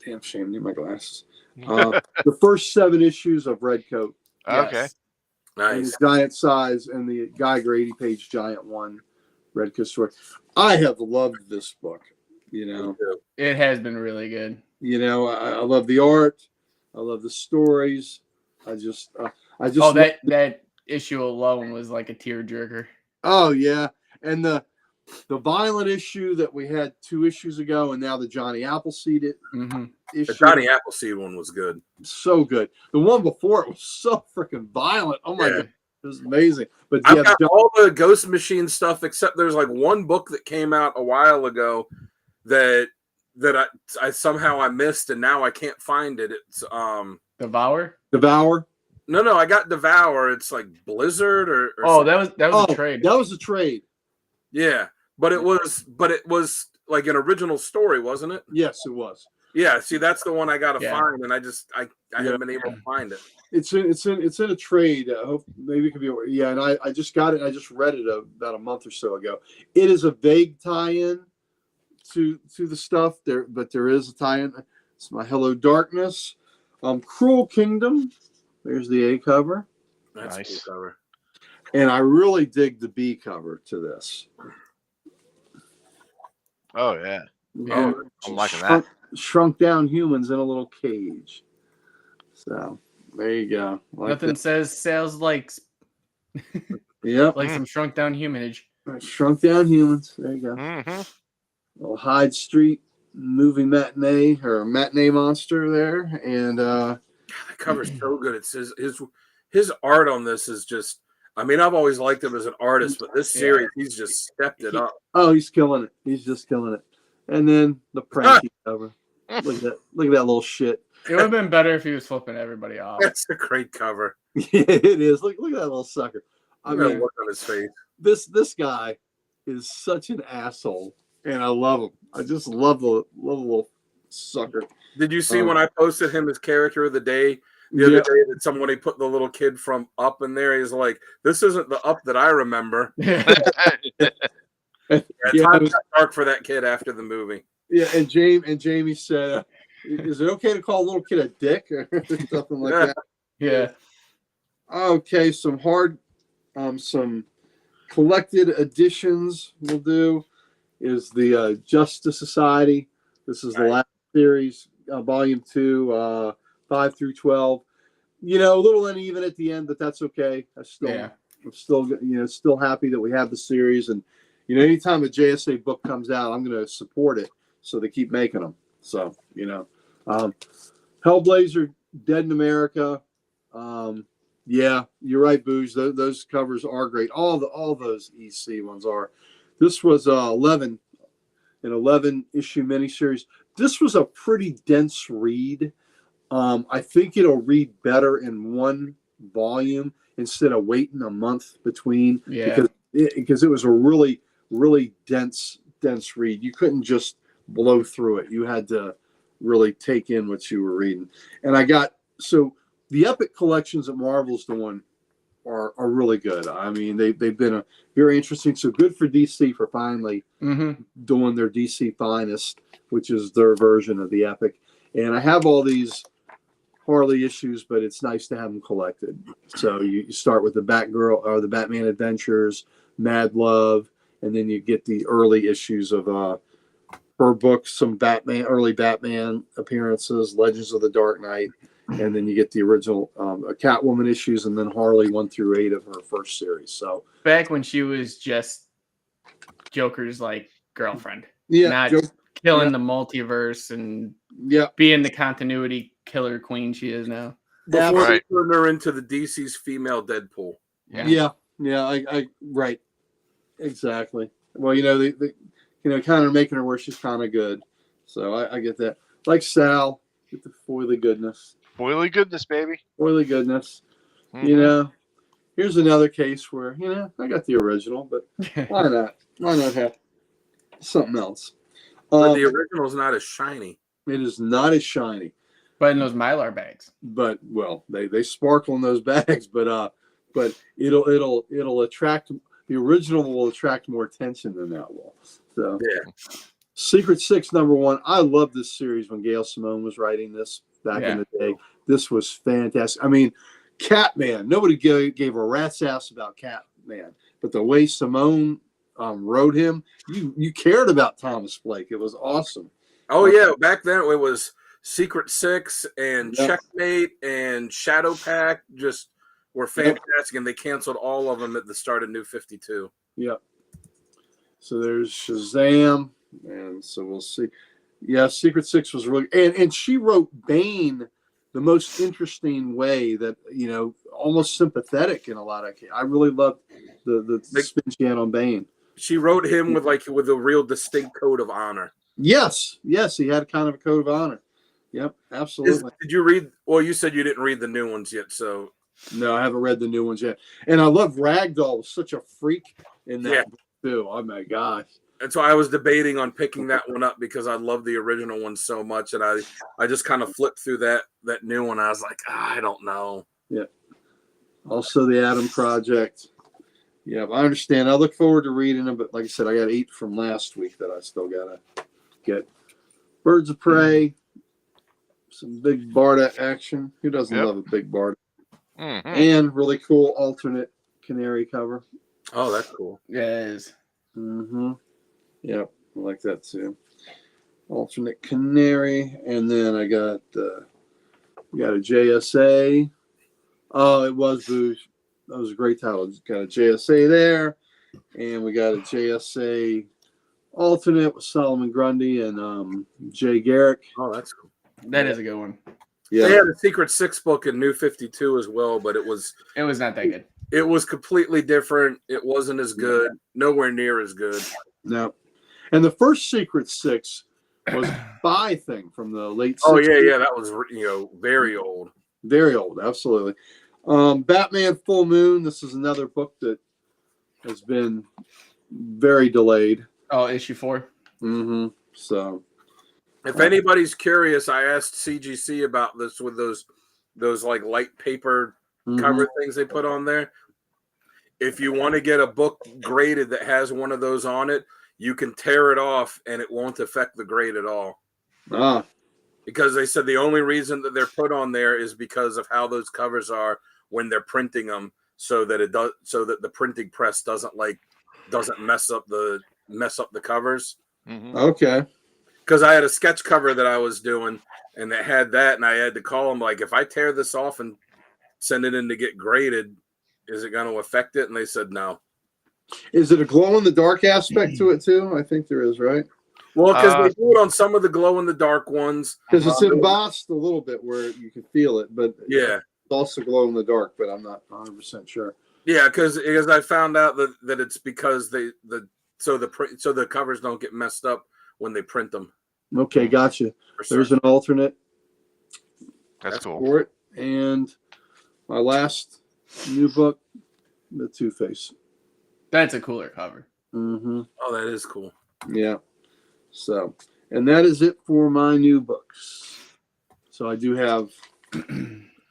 Speaker 2: Damn shame, need my glasses. The first 7 issues of Redcoat.
Speaker 1: Okay.
Speaker 4: Yes.
Speaker 2: And
Speaker 3: Nice.
Speaker 2: the giant size and the Geiger 80-page giant one Redcoat story. I have loved this book.
Speaker 4: It has been really good.
Speaker 2: I love the art. I love the stories. I just
Speaker 4: Oh, that issue alone was like a tearjerker.
Speaker 2: Oh yeah, and the violent issue that we had 2 issues ago, and now the Johnny Appleseed issue.
Speaker 3: The Johnny Appleseed one was good.
Speaker 2: So good. The one before it was so freaking violent. Oh my god, it was amazing. But
Speaker 3: I've got all the Ghost Machine stuff except there's like one book that came out a while ago that I somehow I missed and now I can't find it. It's
Speaker 4: Devour.
Speaker 3: No, I got Devour. It's like Blizzard or
Speaker 4: oh, that was a trade.
Speaker 2: That was a trade.
Speaker 3: Yeah, but it was like an original story, wasn't it?
Speaker 2: Yes, it was.
Speaker 3: Yeah, see, that's the one I gotta find, and I haven't been able to find it.
Speaker 2: It's in a trade. I hope maybe it could be. Yeah, and I just got it. I just read it about a month or so ago. It is a vague tie-in to the stuff there, but there is a tie-in. It's my Hello Darkness, Cruel Kingdom. There's the A cover.
Speaker 3: That's
Speaker 1: Nice.
Speaker 3: a cool cover.
Speaker 2: And I really dig the B cover to this.
Speaker 1: Oh yeah.
Speaker 4: Yeah.
Speaker 1: I'm liking that.
Speaker 2: Shrunk down humans in a little cage. So there you go.
Speaker 4: Nothing says sales like
Speaker 2: Yep.
Speaker 4: like some shrunk down humanage.
Speaker 2: Shrunk down humans. There you go.
Speaker 1: Mm-hmm.
Speaker 2: Little Hyde Street movie matinee monster there. And
Speaker 3: That cover's so good. It says his art on this is just. I mean, I've always liked him as an artist, but this series, he's just stepped it up.
Speaker 2: oh, he's killing it. He's just killing it. And then the pranky cover. Look at that little shit.
Speaker 4: It would have been better if he was flipping everybody off.
Speaker 3: That's a great cover.
Speaker 2: Yeah, it is. Look at that little sucker. I
Speaker 3: Look at
Speaker 2: mean,
Speaker 3: the look on his face.
Speaker 2: this guy is such an asshole, and I love him. I just love the little sucker.
Speaker 3: Did you see when I posted him as character of the day the other day that somebody put the little kid from Up in there? He's like, this isn't the Up that I remember. Times got dark for that kid after the movie.
Speaker 2: Yeah, and Jamie said, "Is it okay to call a little kid a dick or something like that?"
Speaker 4: Yeah.
Speaker 2: Okay, some collected editions we'll do is the Justice Society. This is the last series, volume 2, 5 through 12. A little uneven at the end, but that's okay. I'm still happy that we have the series, and anytime a JSA book comes out, I'm going to support it, so they keep making them. So Hellblazer, Dead in America. Yeah, you're right, Booge. Those covers are great. All those EC ones are. This was 11 issue miniseries. This was a pretty dense read. I think it'll read better in one volume instead of waiting a month between.
Speaker 4: Yeah.
Speaker 2: Because it was a really, really dense read. You couldn't just blow through it. You had to really take in what you were reading. And the Epic collections that Marvel's doing are really good. I mean, they've been a very interesting. So good for DC for finally doing their DC Finest, which is their version of the Epic. And I have all these Harley issues, but it's nice to have them collected. So you start with the Batgirl or the Batman Adventures, Mad Love, and then you get the early issues of her books, some early Batman appearances, Legends of the Dark Knight, and then you get the original Catwoman issues, and then Harley 1 through 8 of her first series. So
Speaker 4: back when she was just Joker's like girlfriend,
Speaker 2: yeah,
Speaker 4: not killing the multiverse and being the continuity killer queen she is now.
Speaker 3: Before they turned her into the DC's female Deadpool.
Speaker 2: Yeah, I right, exactly. Well, they kind of making her where she's kind of good. So I get that. Like Sal, get the foily goodness.
Speaker 1: Foily goodness, baby.
Speaker 2: Foily goodness. Here's another case where I got the original, but why not? Why not have something else?
Speaker 3: But the original's not as shiny.
Speaker 2: It is not as shiny.
Speaker 4: But in those Mylar bags.
Speaker 2: But they sparkle in those bags, but it'll attract. The original will attract more attention than that will. So Secret Six #1. I love this series when Gail Simone was writing this back in the day. This was fantastic. I mean, Catman. Nobody gave a rat's ass about Catman, but the way Simone wrote him, you cared about Thomas Blake. It was awesome.
Speaker 3: Oh yeah, back then it was Secret Six and Checkmate and Shadow Pact just were fantastic, and they canceled all of them at the start of New 52.
Speaker 2: Yep. So there's Shazam, and so we'll see. Yeah, Secret Six was really, and she wrote Bane the most interesting way that almost sympathetic in a lot of cases. I really loved the spin she had on Bane.
Speaker 3: She wrote him with a real distinct code of honor.
Speaker 2: Yes, he had kind of a code of honor. Yep, absolutely.
Speaker 3: Did you read? Well, you said you didn't read the new ones yet, so
Speaker 2: no, I haven't read the new ones yet. And I love Ragdoll. Was such a freak in that book too. Oh my gosh!
Speaker 3: And so I was debating on picking that one up because I love the original one so much, and I just kind of flipped through that new one. I was like, I don't know.
Speaker 2: Yeah. Also, the Adam Project. Yeah, I understand. I look forward to reading them, but like I said, I got 8 from last week that I still gotta get. Birds of Prey. Some big Barda action. Who doesn't love a big Barda? And really cool alternate Canary cover.
Speaker 3: Oh, that's cool.
Speaker 4: Yes.
Speaker 2: Yep, I like that too. Alternate Canary, and then I got a JSA. Oh, it was Boosh. That was a great title. Got a JSA there, and we got a JSA alternate with Solomon Grundy and Jay Garrick.
Speaker 3: Oh, that's cool.
Speaker 4: That is a good one.
Speaker 2: Yeah,
Speaker 3: they had a Secret Six book in New 52 as well, but it was
Speaker 4: not that good.
Speaker 3: It was completely different. It wasn't as good. Nowhere near as good.
Speaker 2: No. And the first Secret Six was a spy thing from the late 60s.
Speaker 3: Oh yeah, that was very old.
Speaker 2: Very old, absolutely. Batman Full Moon. This is another book that has been very delayed.
Speaker 4: Oh, issue 4.
Speaker 2: So,
Speaker 3: if anybody's curious, I asked CGC about this with those like light paper cover things they put on there. If you want to get a book graded that has one of those on it, you can tear it off and it won't affect the grade at all. Because they said the only reason that they're put on there is because of how those covers are when they're printing them, so that the printing press doesn't mess up the covers.
Speaker 2: Okay.
Speaker 3: Because I had a sketch cover that I was doing, and it had that, and I had to call them like, if I tear this off and send it in to get graded, is it going to affect it? And they said no.
Speaker 2: Is it a glow in the dark aspect to it too? I think there is, right?
Speaker 3: Well, because they do it on some of the glow in the dark ones.
Speaker 2: Because it's embossed a little bit where you can feel it, but
Speaker 3: it's
Speaker 2: also glow in the dark. But I'm not 100% sure. Yeah,
Speaker 3: because I found out that it's because so the covers don't get messed up when they print them.
Speaker 2: Okay, gotcha. There's an alternate.
Speaker 1: That's cool.
Speaker 2: For it. And my last new book, The Two-Face.
Speaker 4: That's a cooler cover.
Speaker 3: Oh, that is cool.
Speaker 2: Yeah. So, and that is it for my new books. So I do have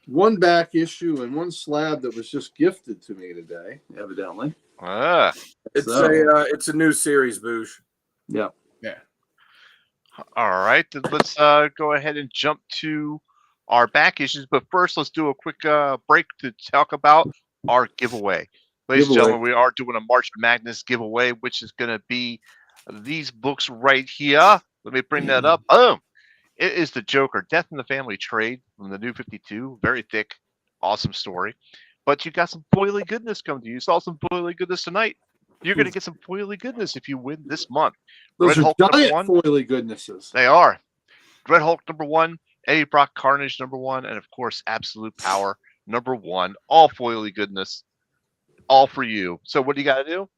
Speaker 2: one back issue and one slab that was just gifted to me today, evidently.
Speaker 1: Ah,
Speaker 3: It's a new series, Boosh.
Speaker 2: Yeah.
Speaker 1: all right. Then let's go ahead and jump to our back issues. But first, let's do a quick break to talk about our giveaway. Ladies and gentlemen, we are doing a March Madness giveaway, which is going to be these books right here. Let me bring that up. Boom. It is the Joker, Death in the Family trade from the New 52. Very thick, awesome story. But you got some foily goodness coming to you. You saw some foily goodness tonight. You're going to get some foily goodness if you win this month.
Speaker 2: Those
Speaker 1: Red
Speaker 2: are
Speaker 1: Hulk
Speaker 2: giant
Speaker 1: #1.
Speaker 2: foily goodnesses.
Speaker 1: They are. Red Hulk #1, Eddie Brock Carnage #1, and of course, Absolute Power #1. All foily goodness. All for you. So what do you got to do?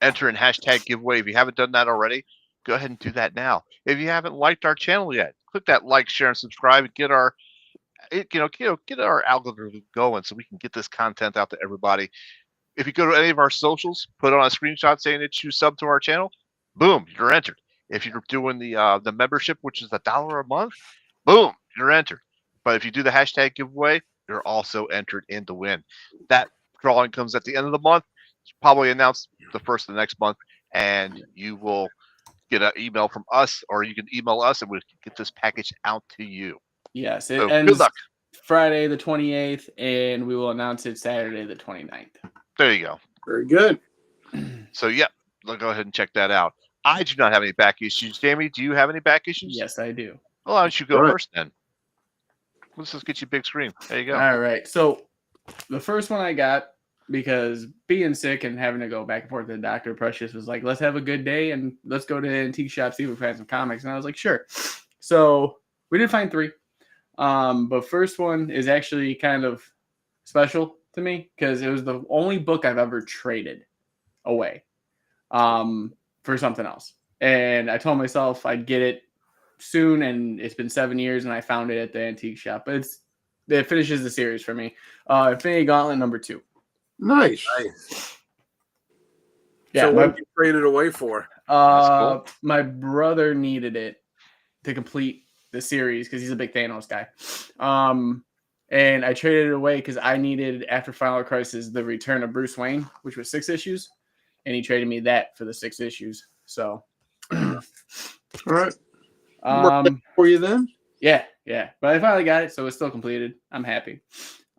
Speaker 1: Enter in hashtag giveaway. If you haven't done that already, go ahead and do that now. If you haven't liked our channel yet, click that like, share, and subscribe, and get our algorithm going so we can get this content out to everybody. If you go to any of our socials, put on a screenshot saying that you sub to our channel, boom, you're entered. If you're doing the membership, which is $1 a month, boom, you're entered. But if you do the hashtag giveaway, you're also entered in to win. That drawing comes at the end of the month. It's probably announced the first of the next month, and you will get an email from us, or you can email us, and we'll get this package out to you.
Speaker 4: Yes, it
Speaker 1: So
Speaker 4: ends
Speaker 1: good luck.
Speaker 4: Friday the 28th, and we will announce it Saturday the 29th.
Speaker 1: There you go.
Speaker 2: Very good.
Speaker 1: So, yeah, let's go ahead and check that out. I do not have any back issues. Jamie, do you have any back issues?
Speaker 4: Yes, I do.
Speaker 1: Well, why don't you go
Speaker 2: All right.
Speaker 1: first then? Let's just get you a big screen. There you go.
Speaker 4: All right. So the first one I got, because being sick and having to go back and forth to the doctor, Precious was like, let's have a good day and let's go to the antique shop, see if we find some comics. And I was like, sure. So we did find 3. But first one is actually kind of special to me because it was the only book I've ever traded away for something else. And I told myself I'd get it soon, and it's been 7 years, and I found it at the antique shop. But it finishes the series for me. Infinity Gauntlet #2.
Speaker 2: Nice.
Speaker 4: Yeah,
Speaker 3: So what did you trade it away for?
Speaker 1: Cool.
Speaker 4: My brother needed it to complete the series because he's a big Thanos guy. And I traded it away because I needed, after Final Crisis, the Return of Bruce Wayne, which was 6 issues, and he traded me that for the 6 issues. So,
Speaker 2: All right. For you then?
Speaker 4: yeah. But I finally got it, so it's still completed. I'm happy.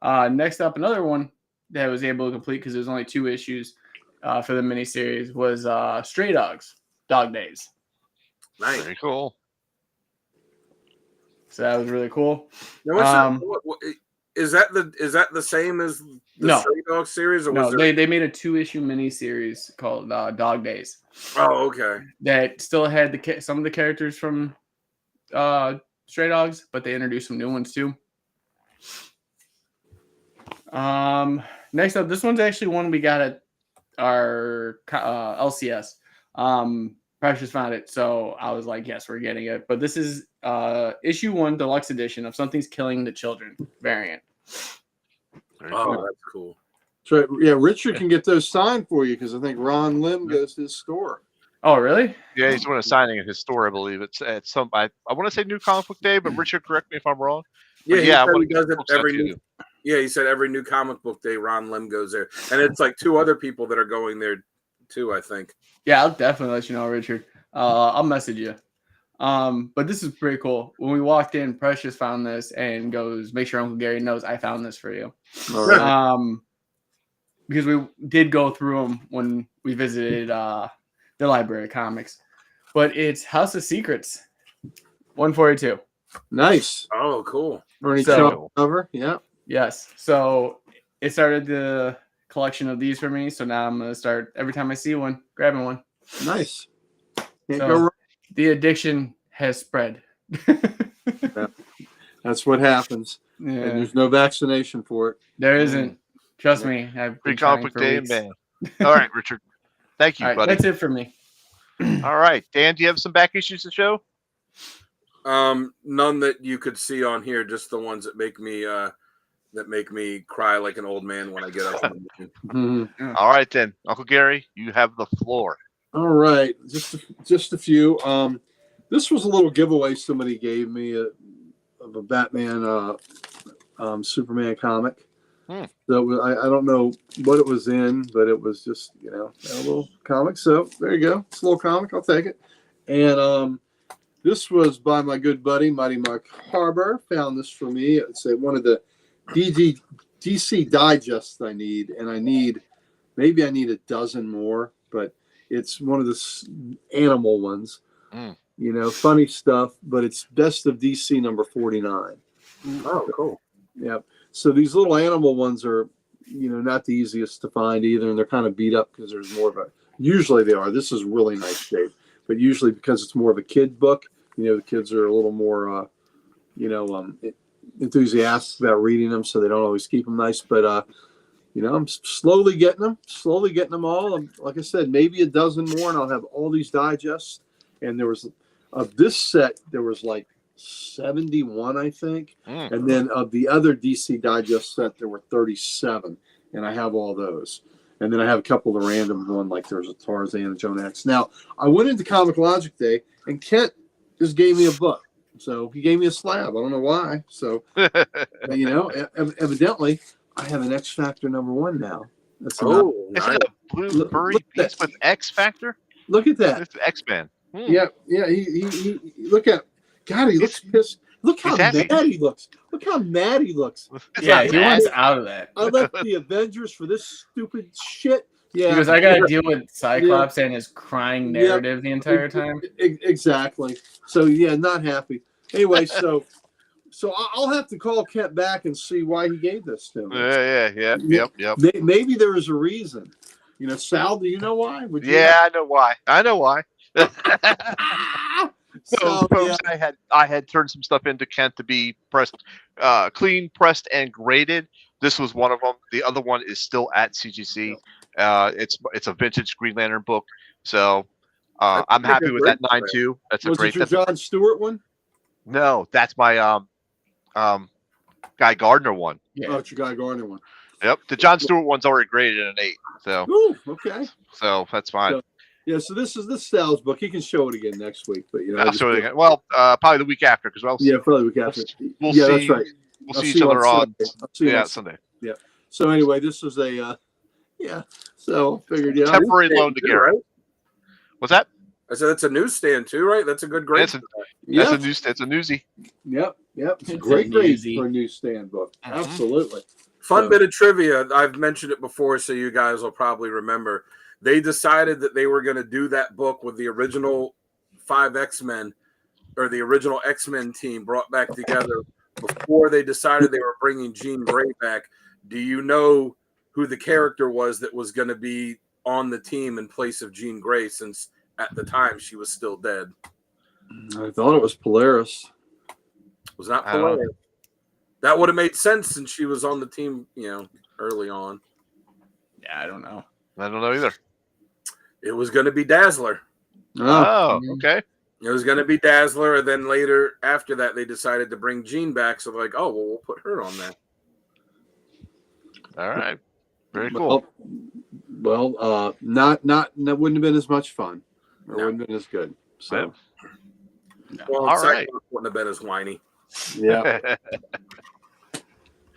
Speaker 4: Next up, another one that I was able to complete because there was only 2 issues for the miniseries was Stray Dogs, Dog Days.
Speaker 3: Nice.
Speaker 1: Very cool.
Speaker 4: So that was really cool.
Speaker 3: Now, is that the same as the
Speaker 4: No.
Speaker 3: Stray Dog series? Or
Speaker 4: No,
Speaker 3: was there...
Speaker 4: they made a 2-issue miniseries called Dog Days.
Speaker 3: Oh, okay.
Speaker 4: That still had some of the characters from Stray Dogs, but they introduced some new ones too. Next up, this one's actually one we got at our LCS. Precious found it, so I was like, yes, we're getting it. But this is issue 1 deluxe edition of Something's Killing the Children variant.
Speaker 1: Very
Speaker 3: Oh,
Speaker 1: cool.
Speaker 3: that's cool.
Speaker 2: So yeah, Richard can get those signed for you because I think Ron Lim goes to his store.
Speaker 4: Oh, really?
Speaker 1: Yeah, he's doing a signing at his store, I believe. It's at some. I want to say New Comic Book Day, but Richard, correct me if I'm wrong.
Speaker 3: Yeah,
Speaker 1: But
Speaker 3: he
Speaker 1: I
Speaker 3: said
Speaker 1: wanna
Speaker 3: he does
Speaker 1: get
Speaker 3: it
Speaker 1: books out
Speaker 3: every
Speaker 1: to
Speaker 3: new.
Speaker 1: you.
Speaker 3: Yeah, he said every new comic book day, Ron Lim goes there, and it's like 2 other people that are going there too. I think.
Speaker 4: Yeah, I'll definitely let you know, Richard. I'll message you. But this is pretty cool. When we walked in, Precious found this and goes, "Make sure Uncle Gary knows I found this for you."
Speaker 2: All right.
Speaker 4: Because we did go through them when we visited the Library of Comics. But it's House of Secrets, 142.
Speaker 2: Nice.
Speaker 3: Oh, cool.
Speaker 2: Bernie
Speaker 4: So-
Speaker 2: Chop cover. Yeah.
Speaker 4: Yes. So it started the collection of these for me. So now I'm going to start, every time I see one, grabbing one.
Speaker 2: Nice. Can't
Speaker 4: So-
Speaker 2: go wrong.
Speaker 4: The addiction has spread.
Speaker 2: That's what happens. And
Speaker 4: Yeah,
Speaker 2: there's no vaccination for it.
Speaker 4: there isn't. Trust me. I've
Speaker 1: Free
Speaker 4: been trying
Speaker 1: Comic
Speaker 4: for
Speaker 1: Book Day,
Speaker 4: weeks.
Speaker 1: man. All right, Richard. Thank you,
Speaker 4: All right,
Speaker 1: buddy.
Speaker 4: that's it for me.
Speaker 1: All right, Dan, do you have some back issues to show?
Speaker 3: None that you could see on here, just the ones that make me cry like an old man when I get up. In the morning.
Speaker 2: Mhm.
Speaker 1: All right, then, Uncle Gary, you have the floor.
Speaker 2: All right, just a few. This was a little giveaway somebody gave me of a Batman Superman comic.
Speaker 1: Hmm.
Speaker 2: So I don't know what it was in, but it was just, a little comic. So there you go. It's a little comic. I'll take it. And this was by my good buddy, Mighty Mike Harbor. Found this for me. It's one of the DC digests I need. And maybe I need a dozen more, but it's one of the animal ones. Funny stuff, but it's Best of DC number 49.
Speaker 3: Oh, cool.
Speaker 2: Yep. So these little animal ones are, not the easiest to find either, and they're kind of beat up because there's more of a. Usually they are. This is really nice shape, but usually because it's more of a kid book, the kids are a little more, enthusiastic about reading them, so they don't always keep them nice. But I'm slowly getting them all. And like I said, maybe a dozen more, and I'll have all these digests. And there was of this set, there was like 71, I think. And then of the other DC Digest set, there were 37, and I have all those. And then I have a couple of the random one, like there's a Tarzan and Joan X. Now, I went into Comic Logic Day, and Kent just gave me a book. So he gave me a slab. I don't know why. So, evidently, I have an X Factor #1 now. That's
Speaker 1: Is it a blue furry piece with X Factor?
Speaker 2: Look at that.
Speaker 1: It's X-Men.
Speaker 2: Yeah. He look at. God, he looks pissed. Look how mad he looks. Look how mad he looks.
Speaker 4: Yeah, he wants out of that.
Speaker 2: I left the Avengers for this stupid shit. Yeah,
Speaker 4: because I got to deal with Cyclops and his crying narrative the entire time.
Speaker 2: Exactly. So yeah, not happy. Anyway, so I'll have to call Kent back and see why he gave this to me.
Speaker 1: Yep.
Speaker 2: Maybe there was a reason. Sal, do you know why?
Speaker 1: I know why. So, folks, I had turned some stuff into Kent to be pressed, clean, pressed, and graded. This was one of them. The other one is still at CGC. It's a vintage Green Lantern book. So I'm happy with that 9.2. That's a great.
Speaker 2: Was it your John Stewart one?
Speaker 1: No, that's my Guy Gardner one.
Speaker 2: Yeah. Oh, it's your Guy Gardner one.
Speaker 1: Yep, the John Stewart one's already graded at an 8. So.
Speaker 2: Ooh, okay.
Speaker 1: So that's fine.
Speaker 2: So this is Sal's book. He can show it again next week, but
Speaker 1: I'll show it again. Well, probably the week after because
Speaker 2: probably the week after.
Speaker 1: We'll see.
Speaker 2: That's right.
Speaker 1: We'll see each other on
Speaker 2: Sunday. Yeah. So anyway, this was a So I figured
Speaker 1: temporary loan to Garrett. Right? What's that?
Speaker 3: I said it's a newsstand too, right? That's a good grade.
Speaker 1: It's a newsie.
Speaker 2: Yep. It's a great grade for a newsstand book. Absolutely.
Speaker 3: Fun bit of trivia. I've mentioned it before, so you guys will probably remember. They decided that they were going to do that book with the original 5 X-Men or the original X-Men team brought back together before they decided they were bringing Jean Grey back. Do you know who the character was that was going to be on the team in place of Jean Grey, since at the time she was still dead?
Speaker 2: I thought it was Polaris.
Speaker 3: It was not Polaris. That would have made sense since she was on the team, early on.
Speaker 4: Yeah, I don't know.
Speaker 1: I don't know either.
Speaker 3: It was going to be Dazzler.
Speaker 1: Oh, okay.
Speaker 3: It was going to be Dazzler, and then later, after that, they decided to bring Jean back. So they're like, oh, well, we'll put her on there.
Speaker 1: All right. Very cool.
Speaker 2: Well, not that wouldn't have been as much fun. It wouldn't have been as good. So,
Speaker 3: well, all right. Wouldn't have been as whiny.
Speaker 2: Yeah.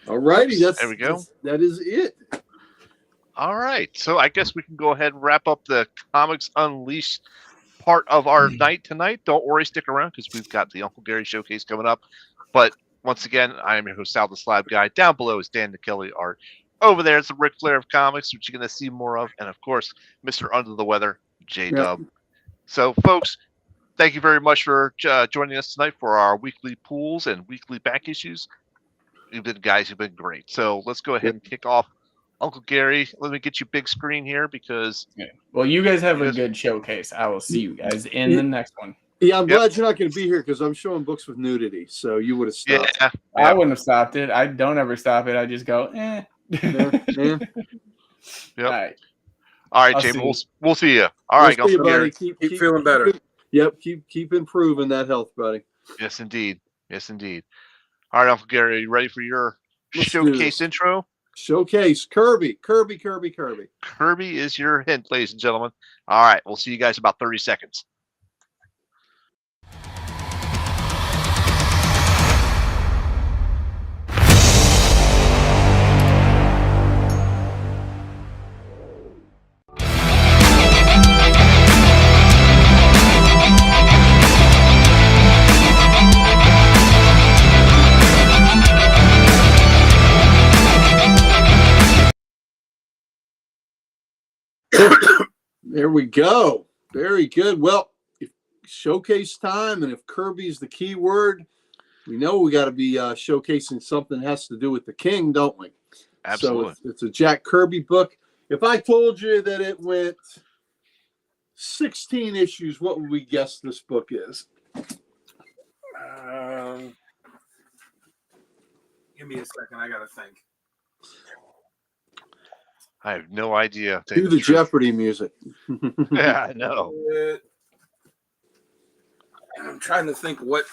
Speaker 2: All righty. There we go. That is it.
Speaker 1: All right. So I guess we can go ahead and wrap up the Comics Unleashed part of our night tonight. Don't worry, stick around because we've got the Uncle Gary Showcase coming up. But once again, I am your host, Sal the Slab Guy. Down below is Dan the Kelly Art. Over there is the Ric Flair of comics, which you're going to see more of. And, of course, Mr. Under the Weather, J-Dub. Yep. So, folks, thank you very much for joining us tonight for our weekly pools and weekly back issues. You've been great. So let's go ahead and kick off. Uncle Gary, let me get you big screen here because...
Speaker 4: Well, you guys have a good showcase. I will see you guys in the next one.
Speaker 2: Yeah, I'm glad you're not going to be here because I'm showing books with nudity, so you would have stopped.
Speaker 4: Yeah. I wouldn't have stopped it. I don't ever stop it. I just go,
Speaker 1: Yep.
Speaker 4: All
Speaker 1: right, James. We'll see you. All right,
Speaker 2: Uncle Gary.
Speaker 3: Keep feeling better.
Speaker 2: Yep, keep improving that health, buddy.
Speaker 1: Yes, indeed. All right, Uncle Gary, are you ready for your showcase intro?
Speaker 2: Showcase Kirby. Kirby
Speaker 1: is your hint, ladies and gentlemen. All right, we'll see you guys in about 30 seconds.
Speaker 2: There we go. Very good. Well, if showcase time, and if Kirby's the key word, we know we got to be showcasing something that has to do with the king, don't we?
Speaker 1: Absolutely.
Speaker 2: So it's a Jack Kirby book. If I told you that it went 16 issues, what would we guess this book is?
Speaker 3: Give me a second. I got to think.
Speaker 1: I have no idea. to tell
Speaker 2: Do
Speaker 1: you
Speaker 2: the
Speaker 1: truth.
Speaker 2: Jeopardy music.
Speaker 1: Yeah, I know.
Speaker 3: I'm trying to think what.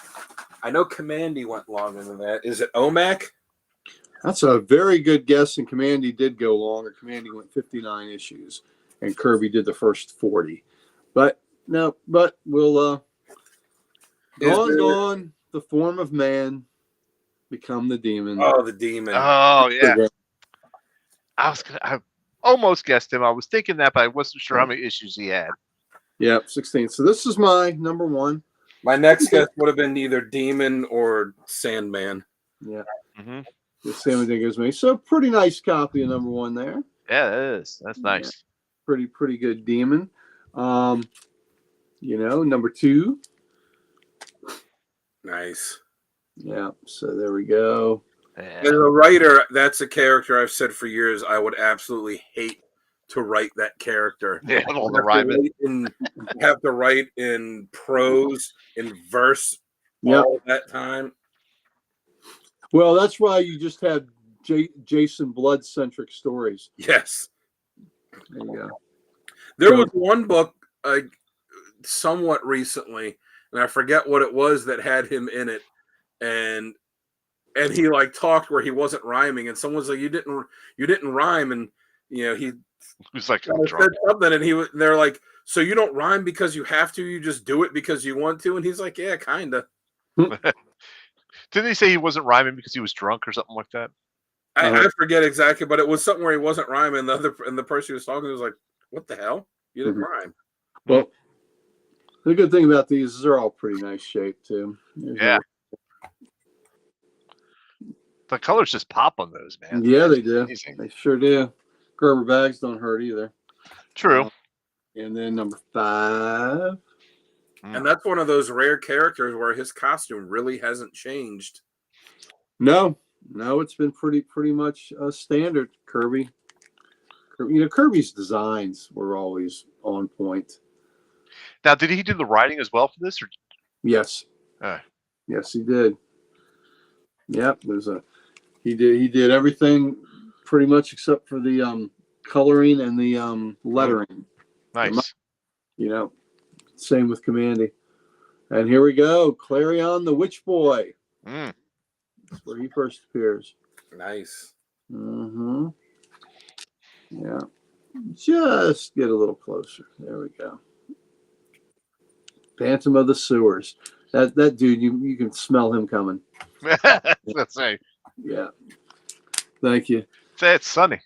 Speaker 3: I know Commandy went longer than that. Is it OMAC?
Speaker 2: That's a very good guess, and Commandy did go longer. Commandy went 59 issues, and Kirby did the first 40. But no, but we'll gone the form of man, become the demon.
Speaker 3: Oh, the demon.
Speaker 1: Oh, yeah. I almost guessed him. I was thinking that, but I wasn't sure how many issues he had.
Speaker 2: Yep, 16. So this is my number one.
Speaker 3: My next guess would have been either Demon or Sandman.
Speaker 2: Yeah.
Speaker 1: Mm-hmm.
Speaker 2: The same thing as me. So pretty nice copy of number one there.
Speaker 1: Yeah, that is. That's nice.
Speaker 2: Yeah. Pretty good demon. Number two.
Speaker 3: Nice.
Speaker 2: Yeah. So there we go.
Speaker 1: Yeah.
Speaker 3: As a writer, that's a character I've said for years I would absolutely hate to write that character.
Speaker 1: Yeah, all the rhyming.
Speaker 3: Have to write in prose, in verse, all that time.
Speaker 2: Well, that's why you just had Jason Blood-centric stories.
Speaker 3: Yes.
Speaker 2: There you go.
Speaker 3: There was one book somewhat recently, and I forget what it was that had him in it, and he like talked where he wasn't rhyming, and someone's like, "You didn't rhyme," and he
Speaker 1: was like
Speaker 3: said something, and they're like, "So you don't rhyme because you have to? You just do it because you want to?" And he's like, "Yeah, kinda."
Speaker 1: Didn't he say he wasn't rhyming because he was drunk or something like that?
Speaker 3: I forget exactly, but it was something where he wasn't rhyming. And the person he was talking to was like, "What the hell? You didn't rhyme."
Speaker 2: Well, the good thing about these is they're all pretty nice shape too.
Speaker 1: Yeah. The colors just pop on those, man.
Speaker 2: Yeah, they do.
Speaker 1: Amazing.
Speaker 2: They sure do. Gerber bags don't hurt either.
Speaker 1: True.
Speaker 2: And then number 5.
Speaker 3: And that's one of those rare characters where his costume really hasn't changed.
Speaker 2: No, it's been pretty much standard. Kirby. Kirby's designs were always on point.
Speaker 1: Now, did he do the writing as well for this? Or?
Speaker 2: Yes. Yes, he did. Yep. He did everything pretty much except for the coloring and the lettering.
Speaker 1: Nice.
Speaker 2: Same with Commandy. And here we go. Clarion the Witch Boy.
Speaker 1: Mm.
Speaker 2: That's where he first appears.
Speaker 3: Nice.
Speaker 2: Mm-hmm. Yeah. Just get a little closer. There we go. Phantom of the Sewers. That dude, you can smell him coming.
Speaker 1: Let's say.
Speaker 2: Yeah. Thank you.
Speaker 1: Say it's Sonny.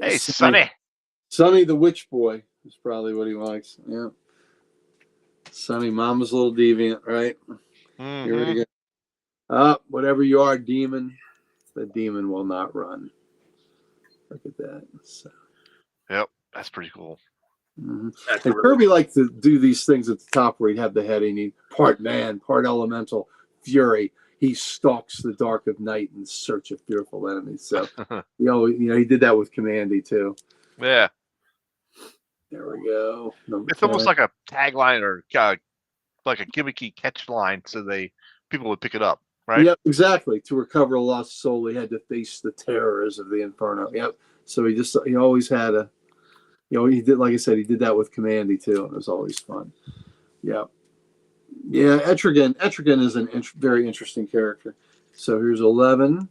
Speaker 1: Hey, Sonny.
Speaker 2: Sonny the Witch Boy is probably what he likes. Yeah. Sonny, mama's a little deviant, right?
Speaker 1: Mm-hmm.
Speaker 2: Here we go. Whatever you are, demon, the demon will not run. Look at that. So.
Speaker 1: Yep, that's pretty cool.
Speaker 2: Mm-hmm. And Kirby liked to do these things at the top where he'd have the heading, he'd part man, part elemental, fury. He stalks the dark of night in search of fearful enemies. So, he did that with Commandy too.
Speaker 1: Yeah.
Speaker 2: There we go.
Speaker 1: It's almost like a tagline or like a gimmicky catch line, so people would pick it up, right?
Speaker 2: Yep, exactly. To recover a lost soul, he had to face the terrors of the inferno. Yep. So he always had he did, like I said, he did that with Commandy too, and it was always fun. Yeah. Yeah, Etrigan is a very interesting character. So here's 11.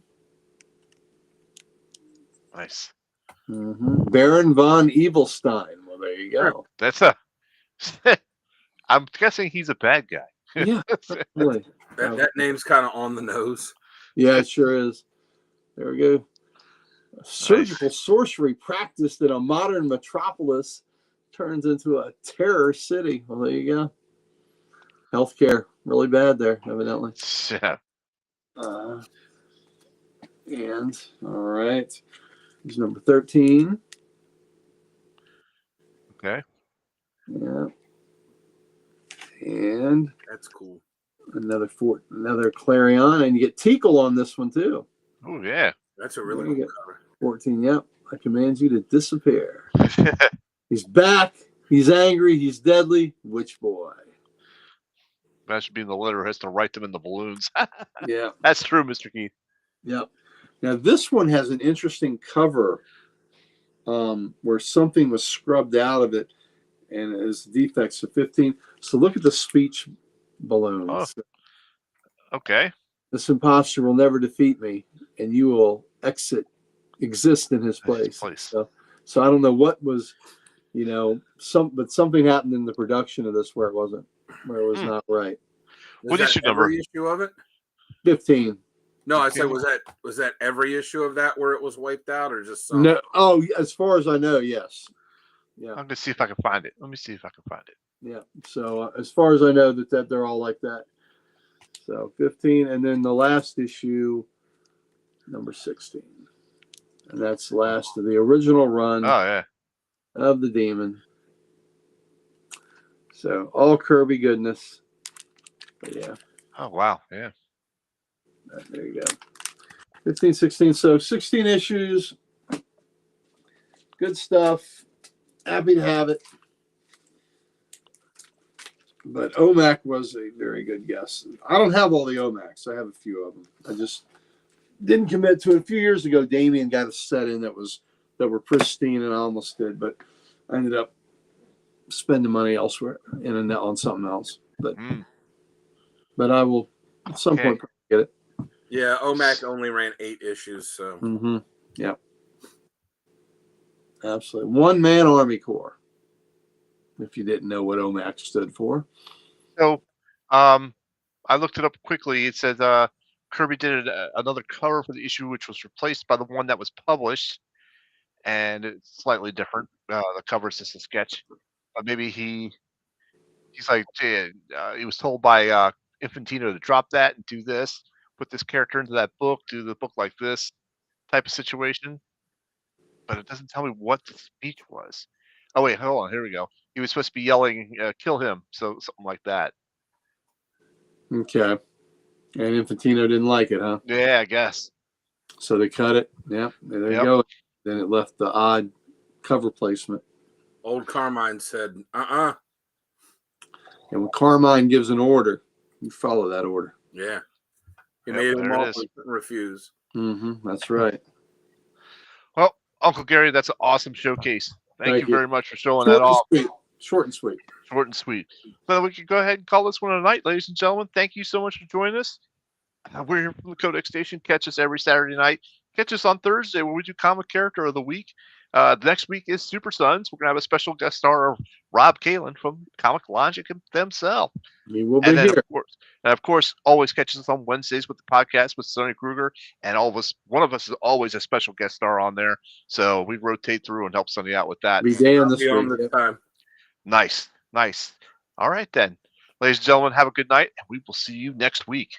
Speaker 1: Nice.
Speaker 2: Mm-hmm. Baron von Evilstein. Well, there you go.
Speaker 1: That's I'm guessing he's a bad guy.
Speaker 2: Yeah, really.
Speaker 3: That name's kind of on the nose.
Speaker 2: Yeah, it sure is. There we go. Surgical sorcery practiced in a modern metropolis turns into a terror city. Well, there you go. Healthcare really bad there, evidently.
Speaker 1: Yeah.
Speaker 2: And all right, here's number 13.
Speaker 1: Okay.
Speaker 2: Yeah. And
Speaker 3: That's cool.
Speaker 2: another Clarion, and you get Teakle on this one too.
Speaker 1: Oh yeah.
Speaker 3: That's a really
Speaker 2: There you
Speaker 3: cool
Speaker 2: go.
Speaker 3: cover.
Speaker 2: 14. Yep. I command you to disappear. He's back. He's angry. He's deadly. Witch boy.
Speaker 1: That should be in the letter. Has to write them in the balloons.
Speaker 2: Yeah.
Speaker 1: That's true, Mr. Keith.
Speaker 2: Yep. Now this one has an interesting cover, where something was scrubbed out of it, and it is defects of 15. So look at the speech balloons.
Speaker 1: Oh. Okay.
Speaker 2: This imposter will never defeat me, and you will exist in his place. So I don't know what was, but something happened in the production of this where it was not right.
Speaker 1: What
Speaker 3: Is
Speaker 1: issue
Speaker 3: that
Speaker 1: number?
Speaker 3: every issue of it?
Speaker 2: 15.
Speaker 3: No, I said was that every issue of that where it was wiped out, or just some?
Speaker 2: No. Oh, as far as I know, yes. Yeah.
Speaker 1: I'm gonna see if I can find it. Let me see if I can find it.
Speaker 2: Yeah. So as far as I know, that they're all like that. So 15, and then the last issue, number 16, and that's the last of the original run
Speaker 1: Oh yeah.
Speaker 2: of the Demon. So all Kirby goodness. But yeah,
Speaker 1: Oh wow. Yeah.
Speaker 2: there you go. 15, 16. So 16 issues. Good stuff. Happy to have it. But OMAC was a very good guess. I don't have all the OMACs. I have a few of them. I just didn't commit to it. A few years ago, Damien got a set in that were pristine, and I almost did, but I ended up spending money elsewhere on something else. But I will at some point get it.
Speaker 3: Yeah, OMAC only ran 8 issues, so.
Speaker 2: Mm-hmm. Yeah. Absolutely. One-man Army Corps. If you didn't know what OMAC stood for.
Speaker 1: So, I looked it up quickly. It says Kirby did another cover for the issue, which was replaced by the one that was published, and it's slightly different. The cover is just a sketch, but maybe he's like he was told by Infantino to drop that and do this, put this character into that book, do the book like this type of situation. But it doesn't tell me what the speech was. Oh wait, hold on. Here we go. He was supposed to be yelling, "Kill him!" So something like that.
Speaker 2: Okay. And Infantino didn't like it, huh?
Speaker 1: Yeah, I guess.
Speaker 2: So they cut it. Yep. There you go. Then it left the odd cover placement.
Speaker 3: Old Carmine said,
Speaker 2: And when Carmine gives an order, you follow that order.
Speaker 3: Yeah. He
Speaker 1: Yep,
Speaker 3: made him
Speaker 1: there it
Speaker 3: offer
Speaker 1: is.
Speaker 3: and couldn't refuse.
Speaker 2: Mm-hmm. That's right.
Speaker 1: Well, Uncle Gary, that's an awesome showcase. Thank you very much for showing that off.
Speaker 2: Short and sweet.
Speaker 1: Short and sweet. So we can go ahead and call this one a night, ladies and gentlemen. Thank you so much for joining us. We're here from the Codex Station. Catch us every Saturday night. Catch us on Thursday where we do Comic Character of the Week. Next week is Super Sons. We're going to have a special guest star of Rob Kalin from Comic Logic themselves.
Speaker 2: He will be here.
Speaker 1: Of course, always catch us on Wednesdays with the podcast with Sonny Kruger. And one of us is always a special guest star on there. So we rotate through and help Sonny out with that.
Speaker 2: Be damned this
Speaker 3: week. Time.
Speaker 1: Nice. All right, then. Ladies and gentlemen, have a good night, and we will see you next week.